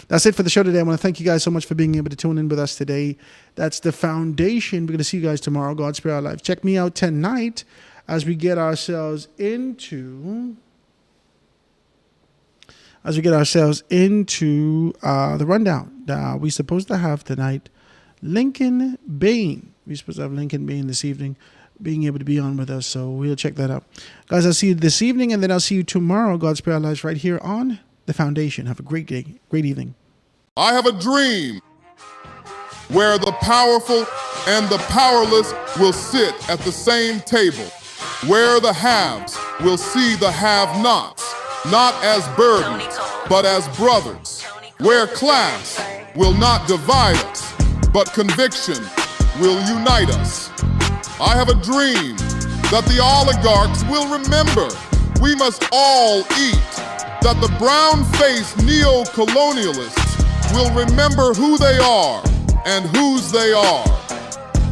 That's it for the show today. I want to thank you guys so much for being able to tune in with us today. That's the foundation. We're going to see you guys tomorrow. God Spirit Our Life. Check me out tonight as we get ourselves into the rundown. We're supposed to have tonight Lincoln Bain. We're supposed to have Lincoln Bain this evening being able to be on with us. So we'll check that out. Guys, I'll see you this evening, and then I'll see you tomorrow. God Spirit Our Lives right here on The Foundation. Have a great day, great evening. I have a dream where the powerful and the powerless will sit at the same table, where the haves will see the have-nots, not as burdens, but as brothers, where class will not divide us, but conviction will unite us. I have a dream that the oligarchs will remember we must all eat, that the brown-faced neo-colonialists will remember who they are and whose they are.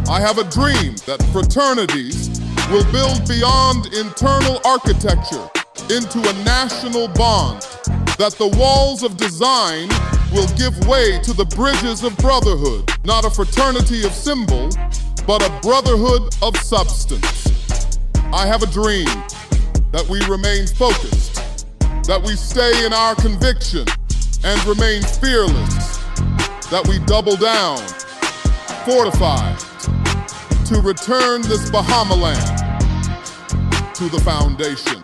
I have a dream that fraternities will build beyond internal architecture into a national bond, that the walls of design will give way to the bridges of brotherhood, not a fraternity of symbol, but a brotherhood of substance. I have a dream that we remain focused, that we stay in our conviction and remain fearless, that we double down, fortified, to return this Bahama land to the foundation.